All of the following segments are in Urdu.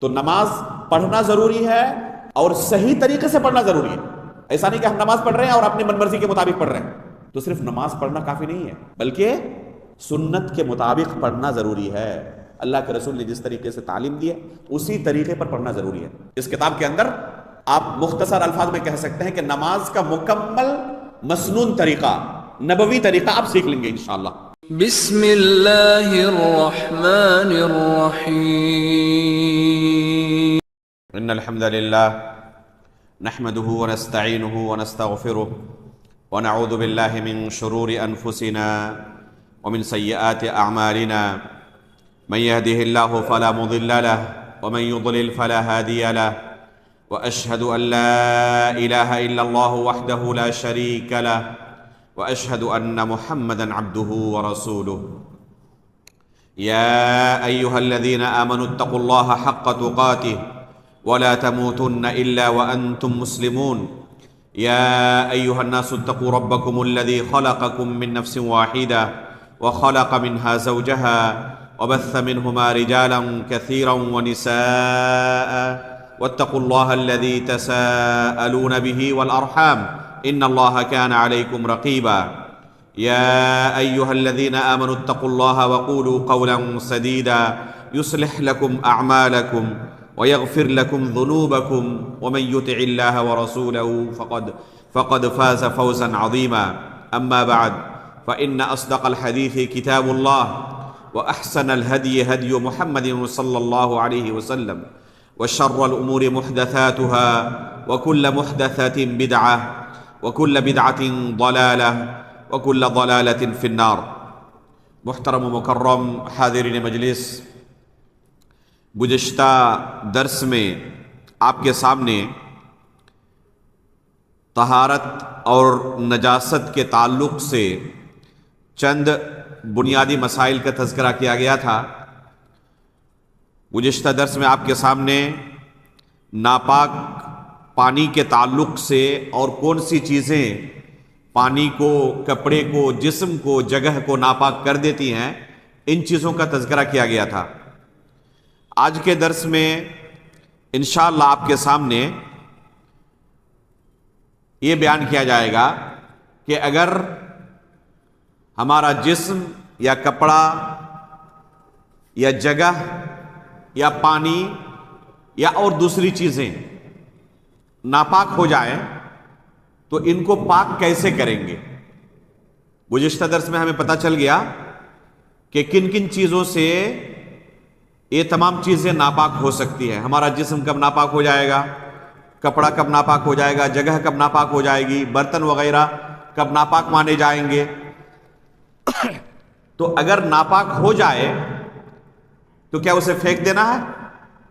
تو نماز پڑھنا ضروری ہے اور صحیح طریقے سے پڑھنا ضروری ہے. ایسا نہیں کہ ہم نماز پڑھ رہے ہیں اور اپنی من مرضی کے مطابق پڑھ رہے ہیں. تو صرف نماز پڑھنا کافی نہیں ہے بلکہ سنت کے مطابق پڑھنا ضروری ہے. اللہ کے رسول نے جس طریقے سے تعلیم دی ہے اسی طریقے پر پڑھنا ضروری ہے. اس کتاب کے اندر آپ مختصر الفاظ میں کہہ سکتے ہیں کہ نماز کا مکمل مسنون طریقہ، نبوی طریقہ آپ سیکھ لیں گے انشاءاللہ. بسم اللہ الرحمن الرحیم. ان الحمد للہ نحمده ونستعینه ونستغفره ونعوذ باللہ من شرور انفسنا ومن سیئات اعمالنا من يهده الله فلا مضل له ومن يضلل فلا هادي له واشهد ان لا اله الا الله وحده لا شريك له واشهد ان محمدا عبده ورسوله. يا ايها الذين امنوا اتقوا الله حق تقاته ولا تموتن الا وانتم مسلمون. يا ايها الناس اتقوا ربكم الذي خلقكم من نفس واحده وخلق منها زوجها وبث منهما رجالا كثيرا ونساء واتقوا الله الذي تساءلون به والارحام ان الله كان عليكم رقيبا. يا ايها الذين امنوا اتقوا الله وقولوا قولا سديدا يصلح لكم اعمالكم ويغفر لكم ذنوبكم ومن يطع الله ورسوله فقد فاز فوزا عظيما. اما بعد فان اصدق الحديث كتاب الله واحسن الهدي هدي محمد صلى الله عليه وسلم وشر الامور محدثاتها وكل محدثة بدعة وكل بدعة ضلالة وكل ضلالة في النار. محترم و مکرم حاضرین مجلس، گزشتہ درس میں آپ کے سامنے طہارت اور نجاست کے تعلق سے چند بنیادی مسائل کا تذکرہ کیا گیا تھا. گزشتہ درس میں آپ کے سامنے ناپاک پانی کے تعلق سے اور کون سی چیزیں پانی کو، کپڑے کو، جسم کو، جگہ کو ناپاک کر دیتی ہیں، ان چیزوں کا تذکرہ کیا گیا تھا. آج کے درس میں انشاءاللہ آپ کے سامنے یہ بیان کیا جائے گا کہ اگر ہمارا جسم یا کپڑا یا جگہ یا پانی یا اور دوسری چیزیں ناپاک ہو جائیں تو ان کو پاک کیسے کریں گے. گزشتہ درس میں ہمیں پتہ چل گیا کہ کن کن چیزوں سے یہ تمام چیزیں ناپاک ہو سکتی ہیں. ہمارا جسم کب ناپاک ہو جائے گا، کپڑا کب ناپاک ہو جائے گا، جگہ کب ناپاک ہو جائے گی، برتن وغیرہ کب ناپاک مانے جائیں گے. تو اگر ناپاک ہو جائے تو کیا اسے پھینک دینا ہے؟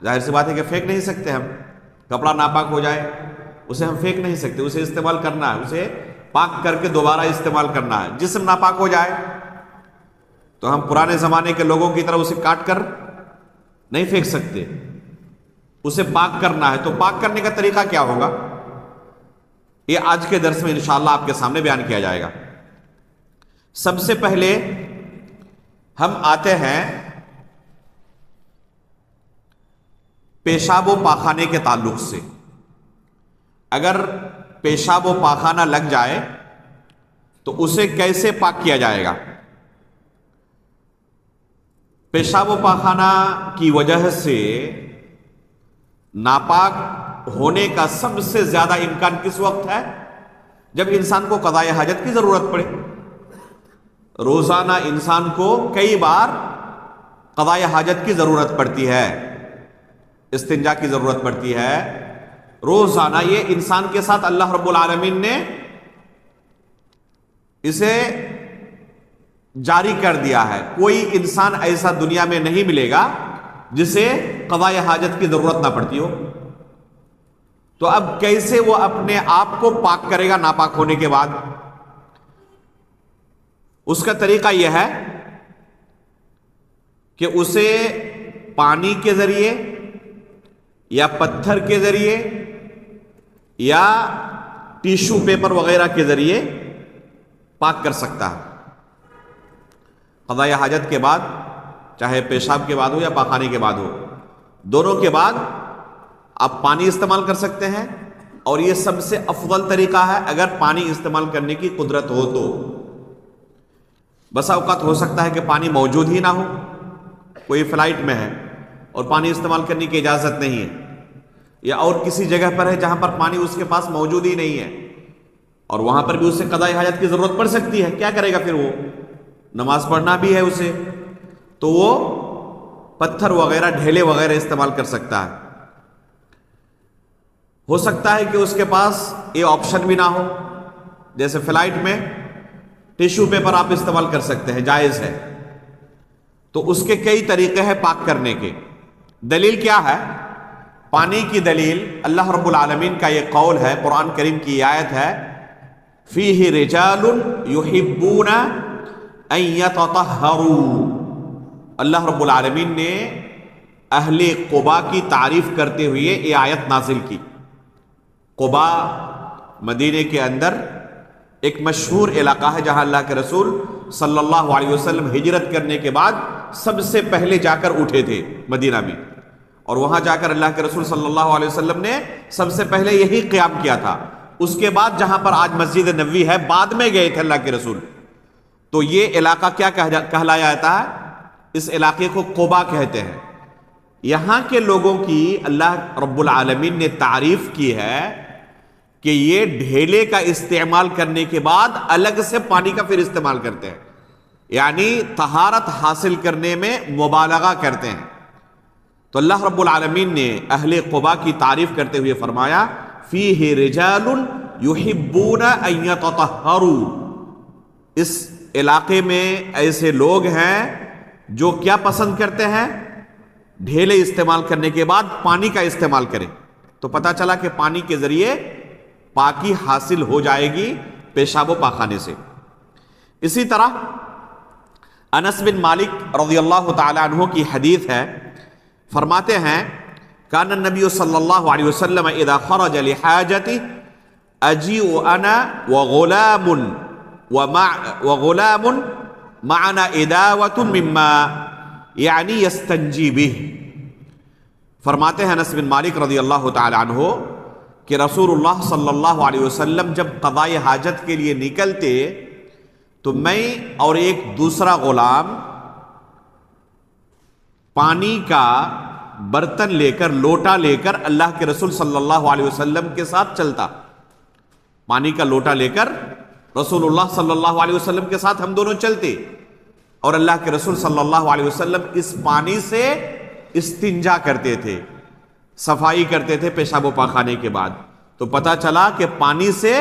ظاہر سی بات ہے کہ پھینک نہیں سکتے ہم. کپڑا ناپاک ہو جائے اسے ہم پھینک نہیں سکتے، اسے استعمال کرنا ہے، اسے پاک کر کے دوبارہ استعمال کرنا ہے. جسم ناپاک ہو جائے تو ہم پرانے زمانے کے لوگوں کی طرح اسے کاٹ کر نہیں پھینک سکتے، اسے پاک کرنا ہے. تو پاک کرنے کا طریقہ کیا ہوگا، یہ آج کے درس میں انشاءاللہ آپ کے سامنے بیان کیا جائے گا. سب سے پہلے ہم آتے ہیں پیشاب و پاخانے کے تعلق سے. اگر پیشاب و پاخانہ لگ جائے تو اسے کیسے پاک کیا جائے گا. پیشاب و پاخانہ کی وجہ سے ناپاک ہونے کا سب سے زیادہ امکان کس وقت ہے؟ جب انسان کو قضاء حاجت کی ضرورت پڑے. روزانہ انسان کو کئی بار قضاء حاجت کی ضرورت پڑتی ہے، استنجا کی ضرورت پڑتی ہے روزانہ. یہ انسان کے ساتھ اللہ رب العالمین نے اسے جاری کر دیا ہے. کوئی انسان ایسا دنیا میں نہیں ملے گا جسے قضاء حاجت کی ضرورت نہ پڑتی ہو. تو اب کیسے وہ اپنے آپ کو پاک کرے گا ناپاک ہونے کے بعد؟ اس کا طریقہ یہ ہے کہ اسے پانی کے ذریعے یا پتھر کے ذریعے یا ٹیشو پیپر وغیرہ کے ذریعے پاک کر سکتا ہے. قضاء حاجت کے بعد، چاہے پیشاب کے بعد ہو یا پاخانے کے بعد ہو، دونوں کے بعد آپ پانی استعمال کر سکتے ہیں، اور یہ سب سے افضل طریقہ ہے اگر پانی استعمال کرنے کی قدرت ہو تو۔ بسا اوقات ہو سکتا ہے کہ پانی موجود ہی نہ ہو، کوئی فلائٹ میں ہے اور پانی استعمال کرنے کی اجازت نہیں ہے، یا اور کسی جگہ پر ہے جہاں پر پانی اس کے پاس موجود ہی نہیں ہے، اور وہاں پر بھی اسے قضاء حاجت کی ضرورت پڑ سکتی ہے، کیا کرے گا پھر وہ؟ نماز پڑھنا بھی ہے اسے، تو وہ پتھر وغیرہ ڈھیلے وغیرہ استعمال کر سکتا ہے۔ ہو سکتا ہے کہ اس کے پاس یہ آپشن بھی نہ ہو، جیسے فلائٹ میں ٹیشو پیپر آپ استعمال کر سکتے ہیں، جائز ہے، تو اس کے کئی طریقے ہیں پاک کرنے کے۔ دلیل کیا ہے؟ پانی کی دلیل اللہ رب العالمین کا یہ قول ہے، قرآن کریم کی آیت ہے، فیہ رجال یحبون ان یتطہروا۔ اللہ رب العالمین نے اہل قباء کی تعریف کرتے ہوئے یہ آیت نازل کی۔ قباء مدینے کے اندر ایک مشہور علاقہ ہے جہاں اللہ کے رسول صلی اللہ علیہ وسلم ہجرت کرنے کے بعد سب سے پہلے جا کر اٹھے تھے مدینہ میں، اور وہاں جا کر اللہ کے رسول صلی اللہ علیہ وسلم نے سب سے پہلے یہی قیام کیا تھا۔ اس کے بعد جہاں پر آج مسجد نبوی ہے، بعد میں گئے تھے اللہ کے رسول۔ تو یہ علاقہ کیا کہلایا جاتا ہے؟ اس علاقے کو قباء کہتے ہیں۔ یہاں کے لوگوں کی اللہ رب العالمین نے تعریف کی ہے کہ یہ ڈھیلے کا استعمال کرنے کے بعد الگ سے پانی کا پھر استعمال کرتے ہیں، یعنی طہارت حاصل کرنے میں مبالغہ کرتے ہیں۔ تو اللہ رب العالمین نے اہل قباء کی تعریف کرتے ہوئے فرمایا، فیہ رجال یحبون ان یتطہروا۔ اس علاقے میں ایسے لوگ ہیں جو کیا پسند کرتے ہیں؟ ڈھیلے استعمال کرنے کے بعد پانی کا استعمال کریں۔ تو پتہ چلا کہ پانی کے ذریعے پاکی حاصل ہو جائے گی پیشاب و پاخانے سے۔ اسی طرح انس بن مالک رضی اللہ تعالی عنہ کی حدیث ہے، فرماتے ہیں، کان النبی صلی اللہ علیہ وسلم اذا خرج لحاجته اجیء انا وغلام معنا اداوة من ماء یعنی یستنجی بہ۔ فرماتے ہیں انس بن مالک رضی اللہ تعالی عنہ کہ رسول اللہ صلی اللہ علیہ وسلم جب قضاء حاجت کے لیے نکلتے تو میں اور ایک دوسرا غلام پانی کا برتن لے کر، لوٹا لے کر اللہ کے رسول صلی اللہ علیہ وسلم کے ساتھ چلتا۔ پانی کا لوٹا لے کر رسول اللہ صلی اللہ علیہ وسلم کے ساتھ ہم دونوں چلتے، اور اللہ کے رسول صلی اللہ علیہ وسلم اس پانی سے استنجا کرتے تھے، صفائی کرتے تھے پیشاب و پاخانے کے بعد۔ تو پتہ چلا کہ پانی سے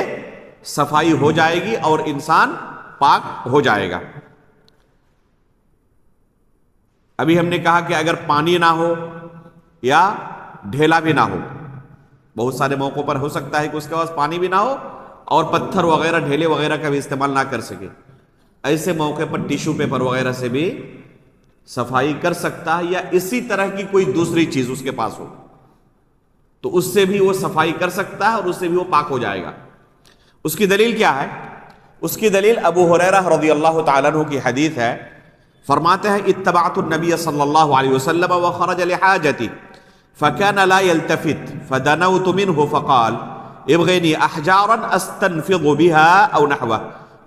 صفائی ہو جائے گی اور انسان پاک ہو جائے گا۔ ابھی ہم نے کہا کہ اگر پانی نہ ہو یا ڈھیلا بھی نہ ہو، بہت سارے موقعوں پر ہو سکتا ہے کہ اس کے پاس پانی بھی نہ ہو اور پتھر وغیرہ ڈھیلے وغیرہ کا بھی استعمال نہ کر سکے، ایسے موقع پر ٹیشو پیپر وغیرہ سے بھی صفائی کر سکتا ہے، یا اسی طرح کی کوئی دوسری چیز اس کے پاس ہو تو اس سے بھی وہ صفائی کر سکتا ہے اور اس سے بھی وہ پاک ہو جائے گا۔ اس کی دلیل کیا ہے؟ اس کی دلیل ابو ہریرہ رضی اللہ تعالیٰ عنہ کی حدیث ہے، فرماتے ہیں، اتبعت النبی صلی اللہ علیہ وسلم وخرج لحاجتی فكان لا يلتفت فدنوت منه فقال ابغني احجارا استنفض بها او نحوه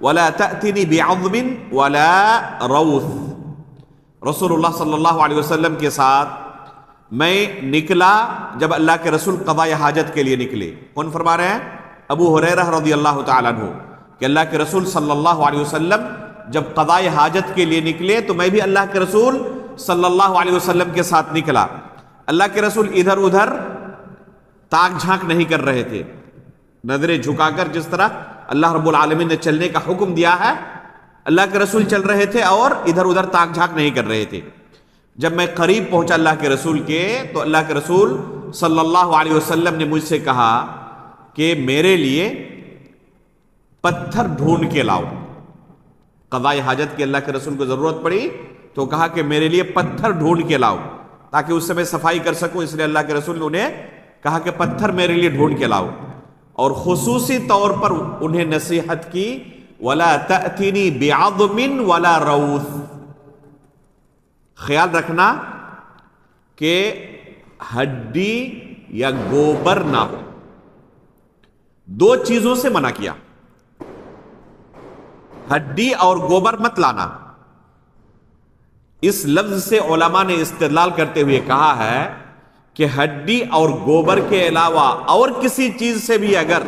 ولا تأتني بعظم ولا روث۔ رسول اللہ صلی اللہ علیہ وسلم کے ساتھ میں نکلا جب اللہ کے رسول قضاء حاجت کے لیے نکلے۔ کون فرما رہے ہیں؟ ابو ہریرہ رضی اللہ تعالیٰ عنہ، کہ اللہ کے رسول صلی اللہ علیہ وسلم جب قضاء حاجت کے لیے نکلے تو میں بھی اللہ کے رسول صلی اللہ علیہ وسلم کے ساتھ نکلا۔ اللہ کے رسول ادھر ادھر تاک جھانک نہیں کر رہے تھے، نظریں جھکا کر جس طرح اللہ رب العالمین نے چلنے کا حکم دیا ہے، اللہ کے رسول چل رہے تھے اور ادھر ادھر تاک جھانک نہیں کر رہے تھے۔ جب میں قریب پہنچا اللہ کے رسول کے تو اللہ کے رسول صلی اللہ علیہ وسلم نے مجھ سے کہا کہ میرے لیے پتھر ڈھونڈ کے لاؤ۔ قضاء حاجت کی اللہ کے رسول کو ضرورت پڑی تو کہا کہ میرے لیے پتھر ڈھونڈ کے لاؤ تاکہ اس سے میں صفائی کر سکوں، اس لیے اللہ کے رسول نے انہیں کہا کہ پتھر میرے لیے ڈھونڈ کے لاؤ، اور خصوصی طور پر انہیں نصیحت کی، وَلَا تَأْتِنِي بِعَظْمٍ وَلَا رَوْثٍ۔ خیال رکھنا کہ ہڈی یا گوبر نہ ہو. دو چیزوں سے منع کیا، ہڈی اور گوبر مت لانا. اس لفظ سے علماء نے استدلال کرتے ہوئے کہا ہے کہ ہڈی اور گوبر کے علاوہ اور کسی چیز سے بھی اگر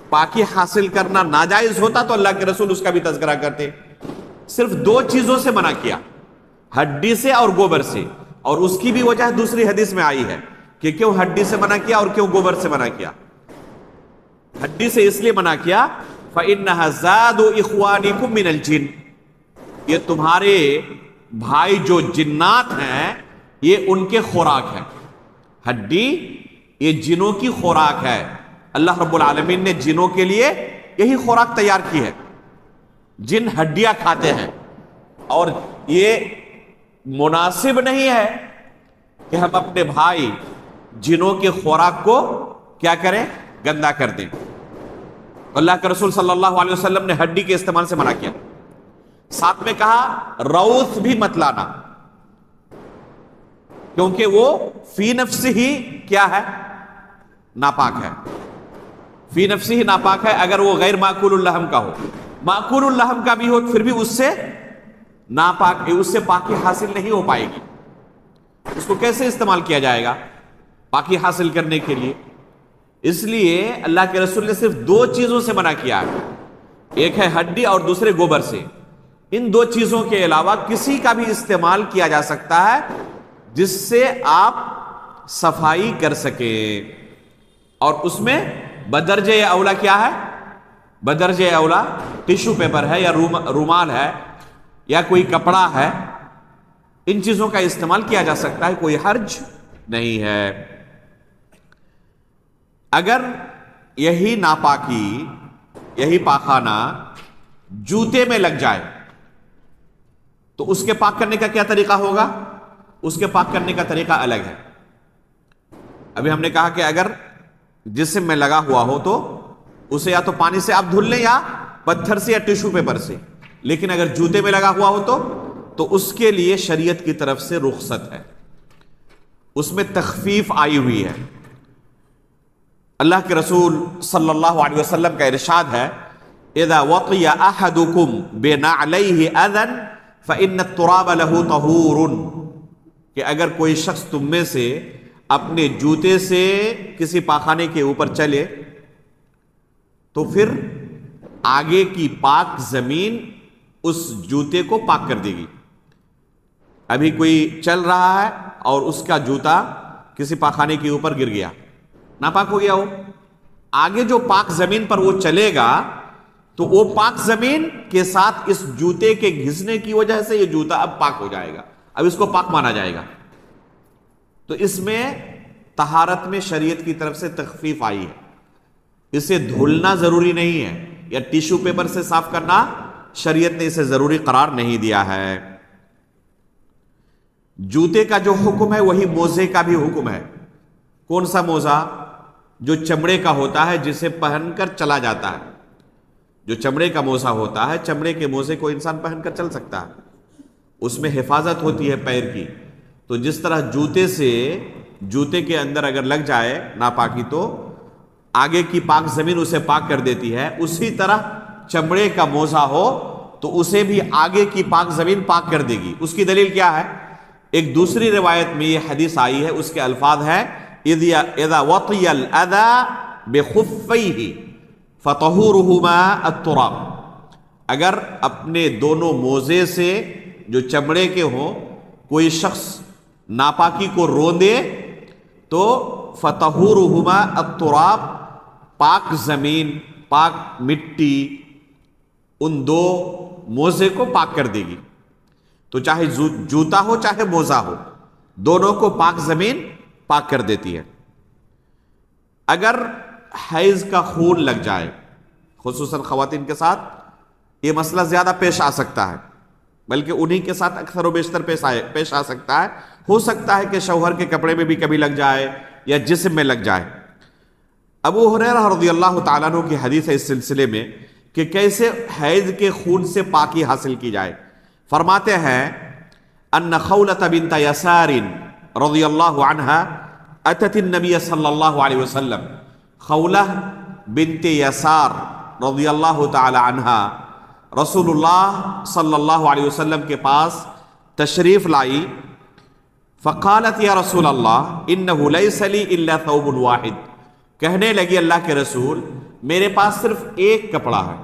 پاکی حاصل کرنا ناجائز ہوتا تو اللہ کے رسول اس کا بھی تذکرہ کرتے. صرف دو چیزوں سے منع کیا، ہڈی سے اور گوبر سے. اور اس کی بھی وجہ دوسری حدیث میں آئی ہے کہ کیوں ہڈی سے منع کیا اور کیوں گوبر سے منع کیا. ہڈی سے اس لیے منع کیا فَإِنَّهَا زَادُ إِخْوَانِكُم مِّنَ الْجِنِّ، یہ تمہارے بھائی جو جنات ہیں یہ ان کے خوراک ہے. ہڈی یہ جنوں کی خوراک ہے. اللہ رب العالمین نے جنوں کے لیے یہی خوراک تیار کی ہے. جن ہڈیاں کھاتے ہیں، اور یہ مناسب نہیں ہے کہ ہم اپنے بھائی جنوں کے خوراک کو کیا کریں، گندا کر دیں. اللہ کے رسول صلی اللہ علیہ وسلم نے ہڈی کے استعمال سے منع کیا. ساتھ میں کہا روث بھی مت لانا، کیونکہ وہ فی نفس ہی کیا ہے، ناپاک ہے. فی نفس ہی ناپاک ہے. اگر وہ غیر معقول اللحم کا ہو، معقول اللحم کا بھی ہو پھر بھی اس سے ناپاک، اس سے پاکی حاصل نہیں ہو پائے گی. اس کو کیسے استعمال کیا جائے گا پاکی حاصل کرنے کے لیے؟ اس لیے اللہ کے رسول نے صرف دو چیزوں سے منع کیا ہے، ایک ہے ہڈی اور دوسرے گوبر سے. ان دو چیزوں کے علاوہ کسی کا بھی استعمال کیا جا سکتا ہے جس سے آپ صفائی کر سکیں. اور اس میں بدرجہ اولا کیا ہے؟ بدرجہ اولا ٹیشو پیپر ہے یا رومال ہے یا کوئی کپڑا ہے. ان چیزوں کا استعمال کیا جا سکتا ہے، کوئی حرج نہیں ہے. اگر یہی ناپاکی، یہی پاخانہ جوتے میں لگ جائے تو اس کے پاک کرنے کا کیا طریقہ ہوگا؟ اس کے پاک کرنے کا طریقہ الگ ہے. ابھی ہم نے کہا کہ اگر جسم میں لگا ہوا ہو تو اسے یا تو پانی سے آپ دھل لیں یا پتھر سے یا ٹیشو پیپر سے. لیکن اگر جوتے میں لگا ہوا ہو تو اس کے لیے شریعت کی طرف سے رخصت ہے، اس میں تخفیف آئی ہوئی ہے. اللہ کے رسول صلی اللہ علیہ وسلم کا ارشاد ہے اذا وطی احدکم بنعلیہ اذن فإن التراب له طہور، کہ اگر کوئی شخص تم میں سے اپنے جوتے سے کسی پاخانے کے اوپر چلے تو پھر آگے کی پاک زمین اس جوتے کو پاک کر دے گی. ابھی کوئی چل رہا ہے اور اس کا جوتا کسی پاخانے کے اوپر گر گیا، ناپاک ہو گیا. وہ آگے جو پاک زمین پر وہ چلے گا تو وہ پاک زمین کے ساتھ اس جوتے کے گھسنے کی وجہ سے یہ جوتا اب پاک ہو جائے گا، اب اس کو پاک مانا جائے گا. تو اس میں طہارت میں شریعت کی طرف سے تخفیف آئی ہے. اسے دھلنا ضروری نہیں ہے یا ٹیشو پیپر سے صاف کرنا شریعت نے اسے ضروری قرار نہیں دیا ہے. جوتے کا جو حکم ہے وہی موزے کا بھی حکم ہے. کون سا موزہ؟ جو چمڑے کا ہوتا ہے جسے پہن کر چلا جاتا ہے. جو چمڑے کا موزہ ہوتا ہے، چمڑے کے موزے کو انسان پہن کر چل سکتا ہے، اس میں حفاظت ہوتی ہے پیر کی. تو جس طرح جوتے کے اندر اگر لگ جائے ناپاکی تو آگے کی پاک زمین اسے پاک کر دیتی ہے، اسی طرح چمڑے کا موزہ ہو تو اسے بھی آگے کی پاک زمین پاک کر دے گی. اس کی دلیل کیا ہے؟ ایک دوسری روایت میں یہ حدیث آئی ہے، اس کے الفاظ ہیں اذا وطی الاذى بخفیہ فطہورہما التراب. اگر اپنے دونوں موزے سے جو چمڑے کے ہوں کوئی شخص ناپاکی کو روندے تو فطہورہما التراب، پاک زمین، پاک مٹی ان دو موزے کو پاک کر دے گی. تو چاہے جوتا ہو چاہے موزہ ہو، دونوں کو پاک زمین پاک کر دیتی ہے. اگر حیض کا خون لگ جائے، خصوصاً خواتین کے ساتھ یہ مسئلہ زیادہ پیش آ سکتا ہے، بلکہ انہی کے ساتھ اکثر و بیشتر پیش آ سکتا ہے. ہو سکتا ہے کہ شوہر کے کپڑے میں بھی کبھی لگ جائے یا جسم میں لگ جائے. ابو ہریرہ رضی اللہ تعالیٰ عنہ کی حدیث ہے اس سلسلے میں کہ کیسے حیض کے خون سے پاکی حاصل کی جائے. فرماتے ہیں ان خولۃ بنت یسار رضی اللہ عنہا اتت النبی صلی اللہ علیہ وسلم، خولہ بنت یسار رضی اللہ تعالی عنہا رسول اللہ صلی اللہ علیہ وسلم کے پاس تشریف لائی. فقالت یا رسول اللہ انہ لیس لی الا ثوب واحد، کہنے لگی اللہ کے رسول میرے پاس صرف ایک کپڑا ہے.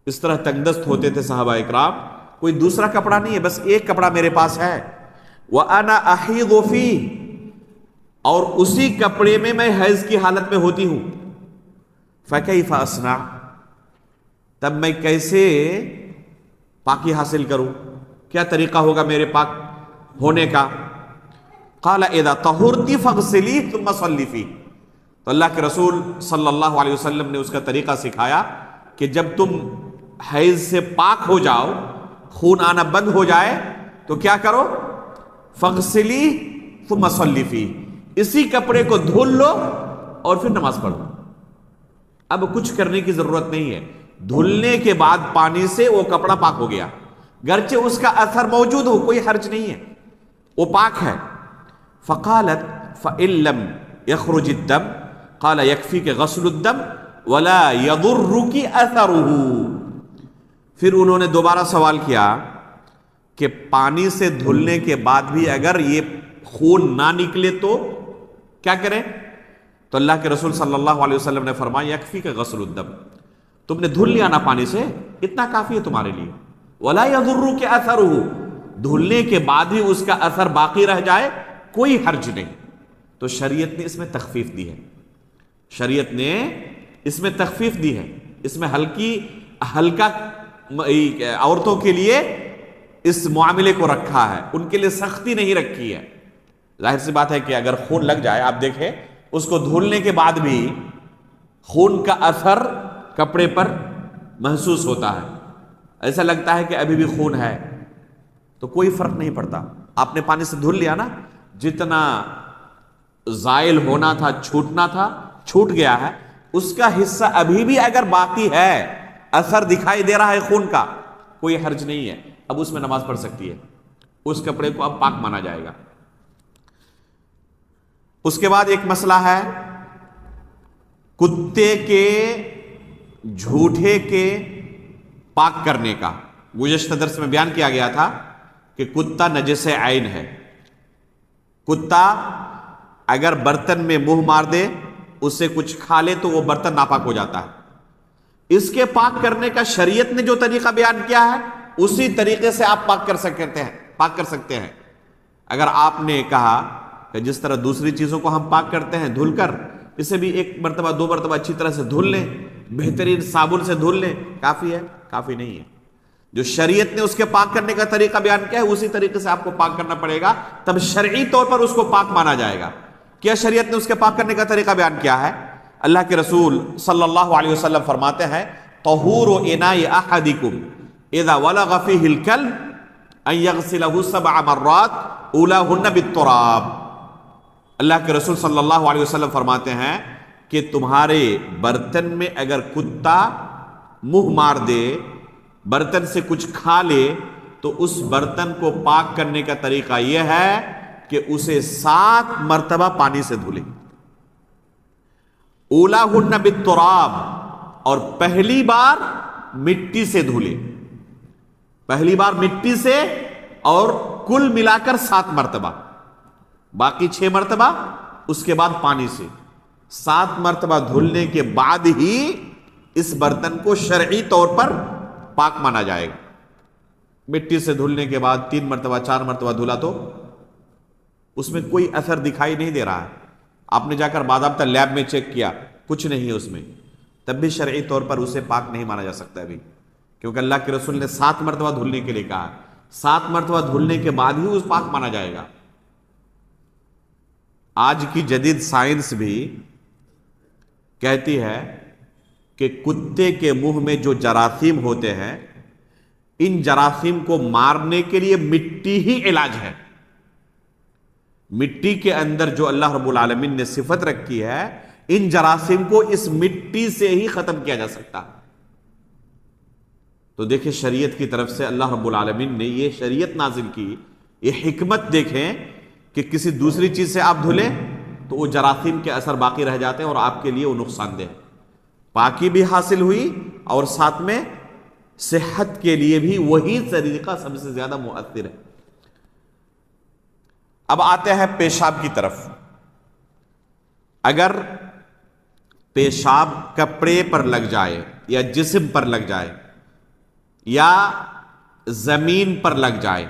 اس طرح تنگ دست ہوتے تھے صحابہ اکرام، کوئی دوسرا کپڑا نہیں ہے، بس ایک کپڑا میرے پاس ہے. وَأَنَا أَحِيضُ فِيهِ، اور اسی کپڑے میں حیض کی حالت میں ہوتی ہوں. فَكَيْفَ أَصْنَعُ، تب میں کیسے پاکی حاصل کروں، کیا طریقہ ہوگا میرے پاک ہونے کا؟ قَالَ إِذَا طَهُرْتِ فَاغْسِلِيهِ ثُمَّ صَلِّ فِيهِ، تو اللہ کے رسول صلی اللہ علیہ وسلم نے اس کا طریقہ سکھایا کہ جب تم حیض سے پاک ہو جاؤ، خون آنا بند ہو جائے تو کیا کرو؟ فَاغْسِلِيهِ ثُمَّ صَلِّ فِيهِ، اسی کپڑے کو دھل لو اور پھر نماز پڑھو. اب کچھ کرنے کی ضرورت نہیں ہے، دھلنے کے بعد پانی سے وہ کپڑا پاک ہو گیا، گرچہ اس کا اثر موجود ہو کوئی حرج نہیں ہے، وہ پاک ہے. فقالت فَإِن لَّمْ يَخْرُجِ الدَّمُ قَالَ يَكْفِيكَ غَسْلُ الدَّمِ وَلَا يَضُرُّكِ أَثَرُهُ. پھر انہوں نے دوبارہ سوال کیا کہ پانی سے دھلنے کے بعد بھی اگر یہ خون نہ نکلے تو کیا کریں؟ تو اللہ کے رسول صلی اللہ علیہ وسلم نے فرمایا یکفیک غسل الدم، تم نے دھل لیا نا پانی سے، اتنا کافی ہے تمہارے لیے. ولا یضرک اثرہ، دھلنے کے بعد ہی اس کا اثر باقی رہ جائے کوئی حرج نہیں. تو شریعت نے اس میں تخفیف دی ہے، شریعت نے اس میں تخفیف دی ہے، اس میں ہلکا عورتوں کے لیے اس معاملے کو رکھا ہے، ان کے لیے سختی نہیں رکھی ہے. ظاہر سی بات ہے کہ اگر خون لگ جائے، آپ دیکھیں اس کو دھلنے کے بعد بھی خون کا اثر کپڑے پر محسوس ہوتا ہے، ایسا لگتا ہے کہ ابھی بھی خون ہے، تو کوئی فرق نہیں پڑتا. آپ نے پانی سے دھل لیا نا، جتنا زائل ہونا تھا، چھوٹنا تھا، چھوٹ گیا ہے، اس کا حصہ ابھی بھی اگر باقی ہے، اثر دکھائی دے رہا ہے خون کا، کوئی حرج نہیں ہے، اب اس میں نماز پڑھ سکتی ہے، اس کپڑے کو اب پاک مانا جائے گا. اس کے بعد ایک مسئلہ ہے کتے کے جھوٹے کے پاک کرنے کا. گزشتہ درس میں بیان کیا گیا تھا کہ کتا نجس عین ہے. کتا اگر برتن میں منہ مار دے، اس سے کچھ کھا لے تو وہ برتن ناپاک ہو جاتا ہے. اس کے پاک کرنے کا شریعت نے جو طریقہ بیان کیا ہے اسی طریقے سے آپ پاک کر سکتے ہیں. اگر آپ نے کہا کہ جس طرح دوسری چیزوں کو ہم پاک کرتے ہیں دھل کر، اسے بھی ایک مرتبہ دو مرتبہ اچھی طرح سے دھل لیں، بہترین صابن سے دھل لیں، کافی ہے؟ کافی نہیں ہے. جو شریعت نے اس کے پاک کرنے کا طریقہ بیان کیا ہے اسی طریقے سے آپ کو پاک کرنا پڑے گا، تب شرعی طور پر اس کو پاک مانا جائے گا. کیا شریعت نے اس کے پاک کرنے کا طریقہ بیان کیا ہے؟ اللہ کے رسول صلی اللہ علیہ وسلم فرماتے ہیں طہور اناء احدکم اذا ولغ فیہ الکلب ان یغسلہ 7 مرات اولاہن بالتراب. اللہ کے رسول صلی اللہ علیہ وسلم فرماتے ہیں کہ تمہارے برتن میں اگر کتا منہ مار دے، برتن سے کچھ کھا لے، تو اس برتن کو پاک کرنے کا طریقہ یہ ہے کہ اسے 7 مرتبہ پانی سے دھلے. اولاہن بالتراب، اور پہلی بار مٹی سے دھلے، پہلی بار مٹی سے، اور کل ملا کر 7 مرتبہ، باقی 6 مرتبہ اس کے بعد پانی سے. 7 مرتبہ دھلنے کے بعد ہی اس برتن کو شرعی طور پر پاک مانا جائے گا. مٹی سے دھلنے کے بعد 3 مرتبہ 4 مرتبہ دھلا تو اس میں کوئی اثر دکھائی نہیں دے رہا ہے. آپ نے جا کر باضابطہ لیب میں چیک کیا، کچھ نہیں ہے اس میں، تب بھی شرعی طور پر اسے پاک نہیں مانا جا سکتا ابھی، کیونکہ اللہ کے رسول نے 7 مرتبہ دھلنے کے لیے کہا. 7 مرتبہ دھلنے کے بعد ہی اس پاک مانا جائے گا. آج کی جدید سائنس بھی کہتی ہے کہ کتے کے منہ میں جو جراثیم ہوتے ہیں، ان جراثیم کو مارنے کے لیے مٹی ہی علاج ہے. مٹی کے اندر جو اللہ رب العالمین نے صفت رکھی ہے، ان جراثیم کو اس مٹی سے ہی ختم کیا جا سکتا. تو دیکھیں شریعت کی طرف سے اللہ رب العالمین نے یہ شریعت نازل کی، یہ حکمت دیکھیں کہ کہ کسی دوسری چیز سے آپ دھلیں تو وہ جراثیم کے اثر باقی رہ جاتے ہیں اور آپ کے لیے وہ نقصان دہ. پاکی بھی حاصل ہوئی اور ساتھ میں صحت کے لیے بھی وہی طریقہ سب سے زیادہ مؤثر ہے. اب آتے ہیں پیشاب کی طرف. اگر پیشاب کپڑے پر لگ جائے یا جسم پر لگ جائے یا زمین پر لگ جائے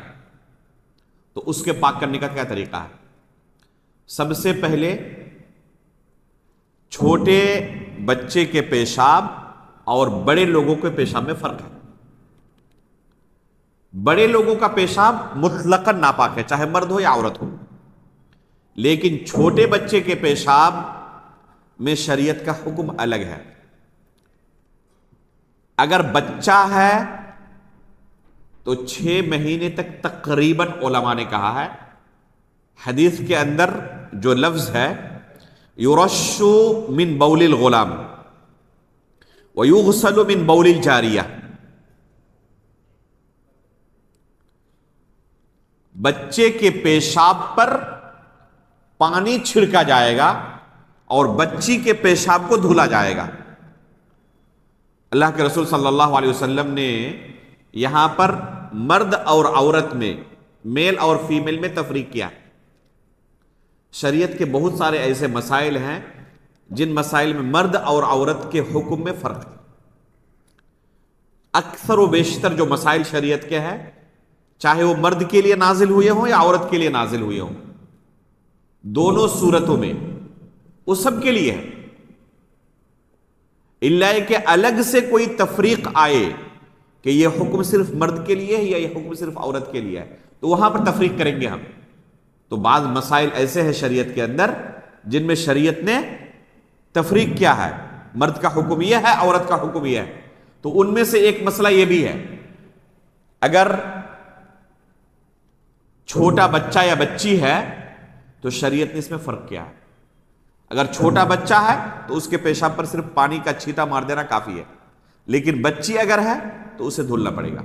تو اس کے پاک کرنے کا کیا طریقہ ہے؟ سب سے پہلے چھوٹے بچے کے پیشاب اور بڑے لوگوں کے پیشاب میں فرق ہے. بڑے لوگوں کا پیشاب مطلقاً ناپاک ہے، چاہے مرد ہو یا عورت ہو، لیکن چھوٹے بچے کے پیشاب میں شریعت کا حکم الگ ہے. اگر بچہ ہے تو 6 مہینے تک تقریباً علماء نے کہا ہے، حدیث کے اندر جو لفظ ہے یرش من بول الغلام ویغسل من بول الجاریہ، بچے کے پیشاب پر پانی چھڑکا جائے گا اور بچی کے پیشاب کو دھلا جائے گا. اللہ کے رسول صلی اللہ علیہ وسلم نے یہاں پر مرد اور عورت میں، میل اور فیمیل میں تفریق کیا. شریعت کے بہت سارے ایسے مسائل ہیں جن مسائل میں مرد اور عورت کے حکم میں فرق ہے. اکثر و بیشتر جو مسائل شریعت کے ہیں، چاہے وہ مرد کے لیے نازل ہوئے ہوں یا عورت کے لیے نازل ہوئے ہوں، دونوں صورتوں میں وہ سب کے لیے ہے. اللہ کہ الگ سے کوئی تفریق آئے کہ یہ حکم صرف مرد کے لیے ہے یا یہ حکم صرف عورت کے لیے ہے، تو وہاں پر تفریق کریں گے ہم. تو بعض مسائل ایسے ہیں شریعت کے اندر جن میں شریعت نے تفریق کیا ہے، مرد کا حکم یہ ہے، عورت کا حکم یہ ہے. تو ان میں سے ایک مسئلہ یہ بھی ہے، اگر چھوٹا بچہ یا بچی ہے تو شریعت نے اس میں فرق کیا ہے. اگر چھوٹا بچہ ہے تو اس کے پیشاب پر صرف پانی کا چھینٹا مار دینا کافی ہے، لیکن بچی اگر ہے تو اسے دھلنا پڑے گا.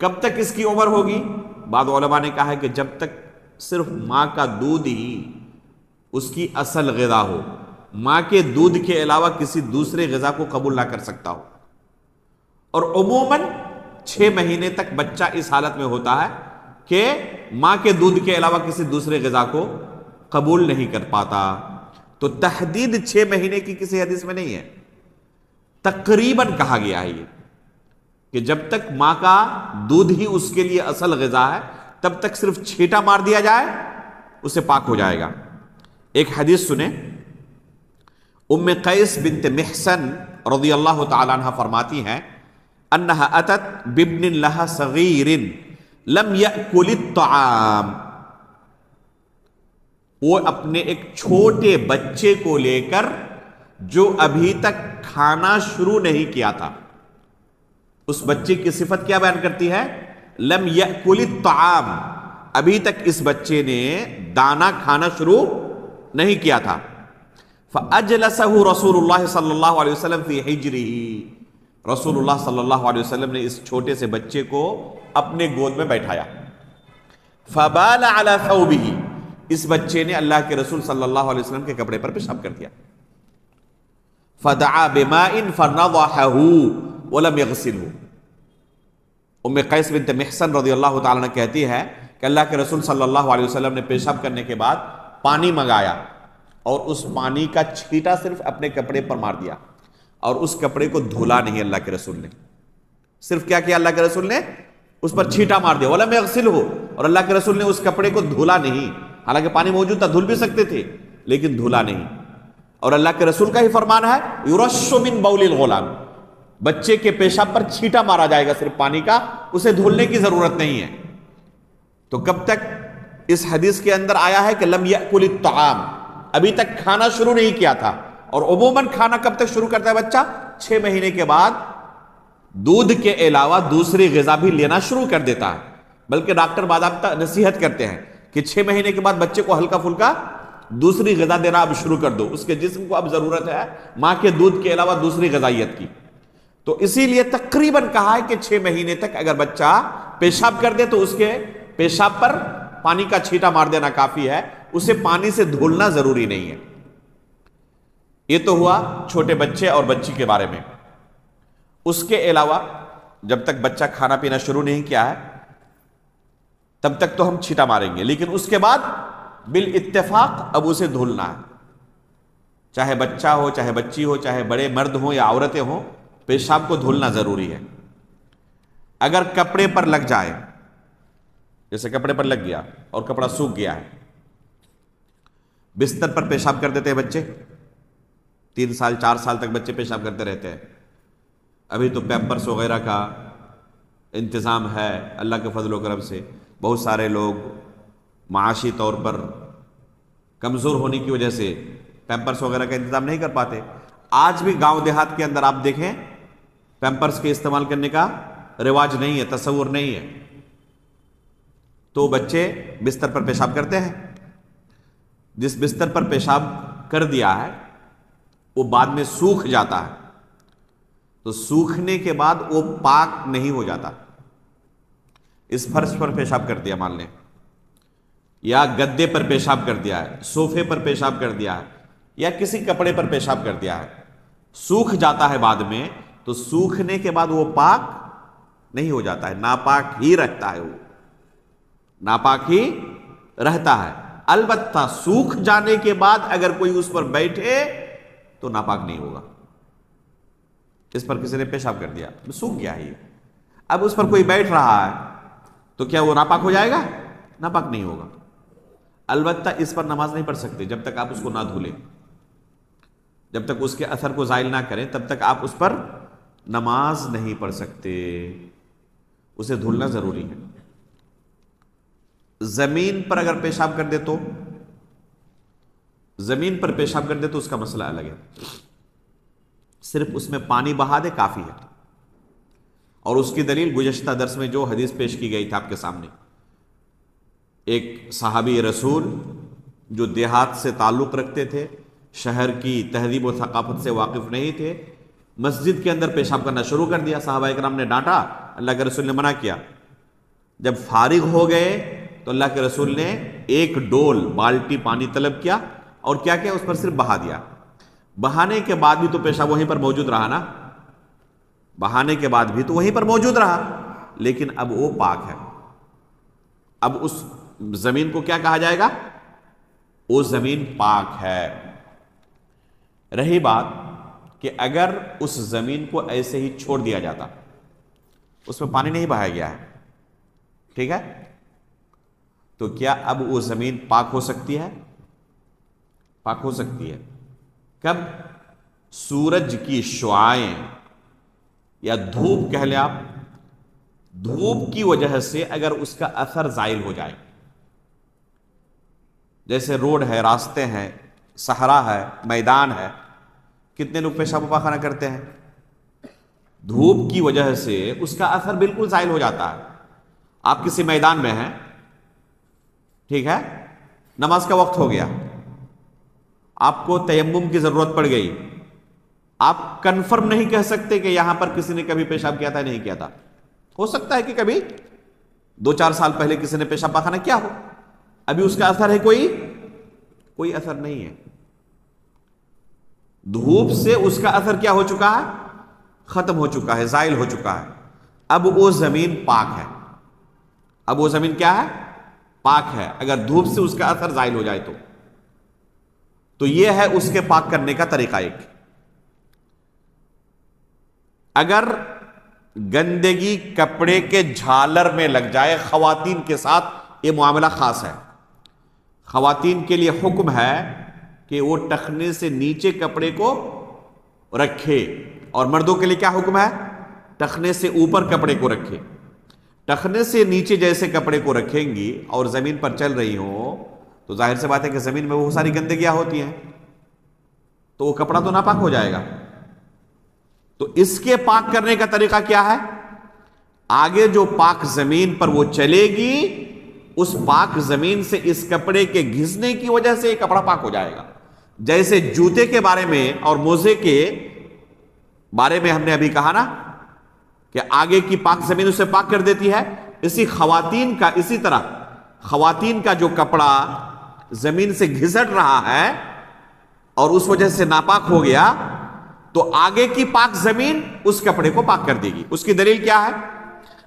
کب تک اس کی عمر ہوگی؟ بعض علماء نے کہا ہے کہ جب تک صرف ماں کا دودھ ہی اس کی اصل غذا ہو، ماں کے دودھ کے علاوہ کسی دوسرے غذا کو قبول نہ کر سکتا ہو. اور عموماً 6 مہینے تک بچہ اس حالت میں ہوتا ہے کہ ماں کے دودھ کے علاوہ کسی دوسرے غذا کو قبول نہیں کر پاتا. تو تحدید 6 مہینے کی کسی حدیث میں نہیں ہے، تقریباً کہا گیا ہے یہ کہ جب تک ماں کا دودھ ہی اس کے لیے اصل غذا ہے تب تک صرف چھینٹا مار دیا جائے اسے پاک ہو جائے گا. ایک حدیث سنیں، ام قیس بنت محسن رضی اللہ تعالی عنہ فرماتی ہیں انہا اتت بابن لها صغیر لم یأکل الطعام، وہ اپنے ایک چھوٹے بچے کو لے کر جو ابھی تک کھانا شروع نہیں کیا تھا. اس بچے کی صفت کیا بیان کرتی ہے؟ لم یأکل الطعام، ابھی تک اس بچے نے دانا کھانا شروع نہیں کیا تھا. فأجلسه رسول اللہ صلی اللہ علیہ وسلم فی حجرہ، رسول اللہ صلی اللہ علیہ وسلم نے اس چھوٹے سے بچے کو اپنے گود میں بیٹھایا. فبال علی ثوبہ، اس بچے نے اللہ کے رسول صلی اللہ علیہ وسلم کے کپڑے پر پیشاب کر دیا. فدعا بماء فنضحہ ولم یغسلہ، ام قیس بنت محسن رضی اللہ تعالیٰ عنہ کہتی ہے کہ اللہ کے رسول صلی اللہ علیہ وسلم نے پیشاب کرنے کے بعد پانی منگایا اور اس پانی کا چھینٹا صرف اپنے کپڑے پر مار دیا اور اس کپڑے کو دھلا نہیں. اللہ کے رسول نے صرف کیا کیا؟ اللہ کے رسول نے اس پر چھینٹا مار دیا. ولم یغسلہ، اور اللہ کے رسول نے اس کپڑے کو دھلا نہیں. حالانکہ پانی موجود تھا، دھل بھی سکتے تھے لیکن دھلا نہیں. اور اللہ کے رسول کا ہی فرمان ہے یرش من بول الغلام، بچے کے پیشاب پر چھینٹا مارا جائے گا صرف پانی کا، اسے دھلنے کی ضرورت نہیں ہے. تو کب تک اس حدیث کے اندر آیا ہے کہ لم یأکل الطعام، ابھی تک کھانا شروع نہیں کیا تھا. اور عموماً کھانا کب تک شروع کرتا ہے بچہ؟ 6 مہینے کے بعد دودھ کے علاوہ دوسری غذا بھی لینا شروع کر دیتا ہے. بلکہ ڈاکٹر باضابطہ نصیحت کرتے ہیں کہ 6 مہینے کے بعد بچے کو ہلکا پھلکا دوسری غذا دینا اب شروع کر دو، اس کے جسم کو اب ضرورت ہے ماں کے دودھ کے علاوہ دوسری غذائیت کی. تو اسی لیے تقریباً کہا ہے کہ 6 مہینے تک اگر بچہ پیشاب کر دے تو اس کے پیشاب پر پانی کا چھینٹا مار دینا کافی ہے، اسے پانی سے دھلنا ضروری نہیں ہے۔ یہ تو ہوا چھوٹے بچے اور بچی کے بارے میں۔ اس کے علاوہ جب تک بچہ کھانا پینا شروع نہیں کیا ہے تب تک تو ہم چھینٹا ماریں گے، لیکن اس کے بعد بالاتفاق اب اسے دھلنا ہے، چاہے بچہ ہو، چاہے بچی ہو، چاہے بڑے مرد ہوں یا عورتیں ہوں، پیشاب کو دھلنا ضروری ہے۔ اگر کپڑے پر لگ جائے، جیسے کپڑے پر لگ گیا اور کپڑا سوکھ گیا ہے، بستر پر پیشاب کر دیتے ہیں بچے، 3 سال 4 سال تک بچے پیشاب کرتے رہتے ہیں۔ ابھی تو پیمپرس وغیرہ کا انتظام ہے اللہ کے فضل و کرم سے، بہت سارے لوگ معاشی طور پر کمزور ہونے کی وجہ سے پیمپرس وغیرہ کا انتظام نہیں کر پاتے۔ آج بھی گاؤں دیہات کے اندر آپ دیکھیں پیمپرس کے استعمال کرنے کا رواج نہیں ہے، تصور نہیں ہے، تو بچے بستر پر پیشاب کرتے ہیں۔ جس بستر پر پیشاب کر دیا ہے وہ بعد میں سوکھ جاتا ہے، تو سوکھنے کے بعد وہ پاک نہیں ہو جاتا۔ اس فرش پر پیشاب کر دیا مان لیں، یا گدے پر پیشاب کر دیا ہے، صوفے پر پیشاب کر دیا ہے، یا کسی کپڑے پر پیشاب کر دیا ہے، سوکھ جاتا ہے بعد میں، تو سوکھنے کے بعد وہ پاک نہیں ہو جاتا ہے، ناپاک ہی رہتا ہے، وہ ناپاک ہی رہتا ہے۔ البتہ سوکھ جانے کے بعد اگر کوئی اس پر بیٹھے تو ناپاک نہیں ہوگا۔ اس پر کسی نے پیشاب کر دیا، سوکھ گیا ہی، اب اس پر کوئی بیٹھ رہا ہے تو کیا وہ ناپاک ہو جائے گا؟ ناپاک نہیں ہوگا۔ البتہ اس پر نماز نہیں پڑھ سکتے جب تک آپ اس کو نہ دھولیں، جب تک اس کے اثر کو زائل نہ کریں تب تک آپ اس پر نماز نہیں پڑھ سکتے، اسے دھلنا ضروری ہے۔ زمین پر اگر پیشاب کر دے تو، زمین پر پیشاب کر دے تو اس کا مسئلہ الگ ہے، صرف اس میں پانی بہا دے کافی ہے، اور اس کی دلیل گزشتہ درس میں جو حدیث پیش کی گئی تھی آپ کے سامنے، ایک صحابی رسول جو دیہات سے تعلق رکھتے تھے، شہر کی تہذیب و ثقافت سے واقف نہیں تھے، مسجد کے اندر پیشاب کرنا شروع کر دیا۔ صحابہ اکرام نے ڈانٹا، اللہ کے رسول نے منع کیا۔ جب فارغ ہو گئے تو اللہ کے رسول نے ایک ڈول بالٹی پانی طلب کیا اور کیا اس پر صرف بہا دیا۔ بہانے کے بعد بھی تو پیشاب وہیں پر موجود رہا نا، بہانے کے بعد بھی تو وہیں پر موجود رہا، لیکن اب وہ پاک ہے۔ اب اس زمین کو کیا کہا جائے گا؟ وہ زمین پاک ہے۔ رہی بات کہ اگر اس زمین کو ایسے ہی چھوڑ دیا جاتا، اس میں پانی نہیں بہایا گیا ہے، ٹھیک ہے، تو کیا اب وہ زمین پاک ہو سکتی ہے؟ پاک ہو سکتی ہے۔ کب؟ سورج کی شعاعیں یا دھوپ کہہ لیں آپ، دھوپ کی وجہ سے اگر اس کا اثر زائل ہو جائے، جیسے روڈ ہے، راستے ہیں، صحرا ہے، میدان ہے، کتنے لوگ پیشاب و پاخانہ کرتے ہیں، دھوپ کی وجہ سے اس کا اثر بالکل زائل ہو جاتا ہے۔ آپ کسی میدان میں ہیں، ٹھیک ہے، نماز کا وقت ہو گیا، آپ کو تیمم کی ضرورت پڑ گئی، آپ کنفرم نہیں کہہ سکتے کہ یہاں پر کسی نے کبھی پیشاب کیا تھا نہیں کیا تھا، ہو سکتا ہے کہ کبھی 2-4 سال پہلے کسی نے پیشاب پاخانہ کیا ہو، ابھی اس کا اثر ہے کوئی اثر نہیں ہے، دھوپ سے اس کا اثر کیا ہو چکا ہے؟ ختم ہو چکا ہے، زائل ہو چکا ہے۔ اب وہ زمین پاک ہے، اب وہ زمین کیا ہے؟ پاک ہے، اگر دھوپ سے اس کا اثر زائل ہو جائے تو یہ ہے اس کے پاک کرنے کا طریقہ ایک۔ اگر گندگی کپڑے کے جھالر میں لگ جائے، خواتین کے ساتھ یہ معاملہ خاص ہے، خواتین کے لیے حکم ہے کہ وہ ٹخنے سے نیچے کپڑے کو رکھے، اور مردوں کے لیے کیا حکم ہے؟ ٹخنے سے اوپر کپڑے کو رکھے۔ ٹخنے سے نیچے جیسے کپڑے کو رکھیں گی اور زمین پر چل رہی ہوں تو ظاہر سے بات ہے کہ زمین میں وہ ساری گندگیاں ہوتی ہیں، تو وہ کپڑا تو ناپاک ہو جائے گا۔ تو اس کے پاک کرنے کا طریقہ کیا ہے؟ آگے جو پاک زمین پر وہ چلے گی، اس پاک زمین سے اس کپڑے کے گھسنے کی وجہ سے یہ کپڑا پاک ہو جائے گا۔ جیسے جوتے کے بارے میں اور موزے کے بارے میں ہم نے ابھی کہا نا کہ آگے کی پاک زمین اسے پاک کر دیتی ہے، اسی خواتین کا اسی طرح خواتین کا جو کپڑا زمین سے گھسٹ رہا ہے اور اس وجہ سے ناپاک ہو گیا تو آگے کی پاک زمین اس کپڑے کو پاک کر دے گی. اس کی دلیل کیا ہے؟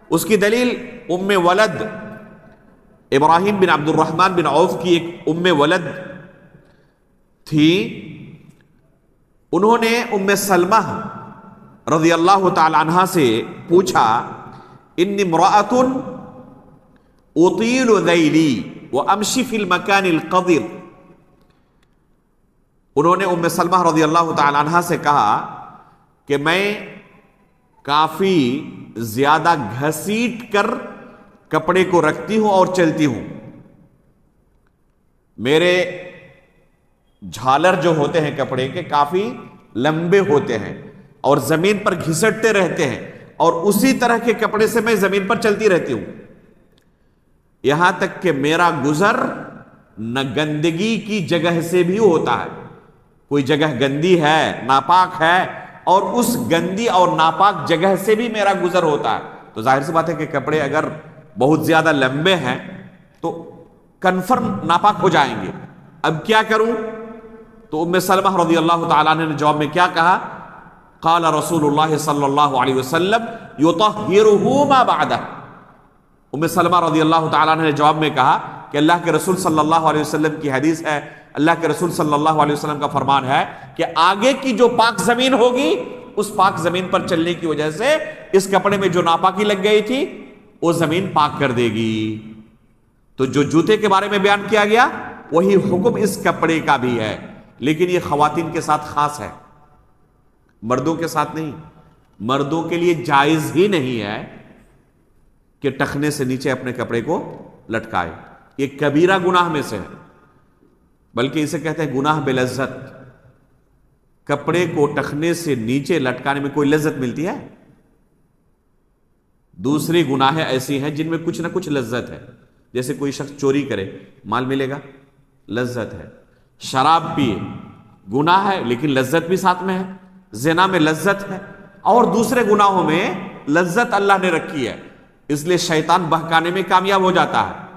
اس کی دلیل ام ولد ابراہیم بن عبد الرحمن بن عوف کی ایک ام ولد تھی. انہوں نے ام سلمہ رضی اللہ تعالی عنہا سے پوچھا انی امرأۃ اطیل ذیلی وامشی فی المکان القذر. انہوں نے ام سلمہ رضی اللہ تعالی عنہا سے کہا کہ میں کافی زیادہ گھسیٹ کر کپڑے کو رکھتی ہوں اور چلتی ہوں. میرے جھالر جو ہوتے ہیں کپڑے کے کافی لمبے ہوتے ہیں اور زمین پر گھسٹتے رہتے ہیں اور اسی طرح کے کپڑے سے میں زمین پر چلتی رہتی ہوں. یہاں تک کہ میرا گزر نہ گندگی کی جگہ سے بھی ہوتا ہے. کوئی جگہ گندی ہے، ناپاک ہے، اور اس گندی اور ناپاک جگہ سے بھی میرا گزر ہوتا ہے. تو ظاہر سی بات ہے کہ کپڑے اگر بہت زیادہ لمبے ہیں تو کنفرم ناپاک ہو جائیں گے. اب کیا کروں؟ تو ام سلمہ رضی اللہ تعالیٰ عنہ نے جواب میں کیا کہا؟ قال رسول اللہ صلی اللہ علیہ وسلم یطہرہ ما بعدہ. ام سلمہ رضی اللہ تعالیٰ عنہ نے جواب میں کہا کہ اللہ کے رسول صلی اللہ علیہ وسلم کی حدیث ہے، اللہ کے رسول صلی اللہ علیہ وسلم کا فرمان ہے کہ آگے کی جو پاک زمین ہوگی اس پاک زمین پر چلنے کی وجہ سے اس کپڑے میں جو ناپاکی لگ گئی تھی وہ زمین پاک کر دے گی. تو جو جوتے کے بارے میں بیان کیا گیا وہی حکم اس کپڑے کا بھی ہے، لیکن یہ خواتین کے ساتھ خاص ہے، مردوں کے ساتھ نہیں. مردوں کے لیے جائز ہی نہیں ہے کہ ٹخنے سے نیچے اپنے کپڑے کو لٹکائے. یہ کبیرہ گناہ میں سے ہے، بلکہ اسے کہتے ہیں گناہ بے لذت. کپڑے کو ٹخنے سے نیچے لٹکانے میں کوئی لذت ملتی ہے؟ دوسری گناہیں ایسی ہیں جن میں کچھ نہ کچھ لذت ہے. جیسے کوئی شخص چوری کرے، مال ملے گا، لذت ہے. شراب پیے، گناہ ہے لیکن لذت بھی ساتھ میں ہے. زنا میں لذت ہے، اور دوسرے گناہوں میں لذت اللہ نے رکھی ہے، اس لیے شیطان بہکانے میں کامیاب ہو جاتا ہے.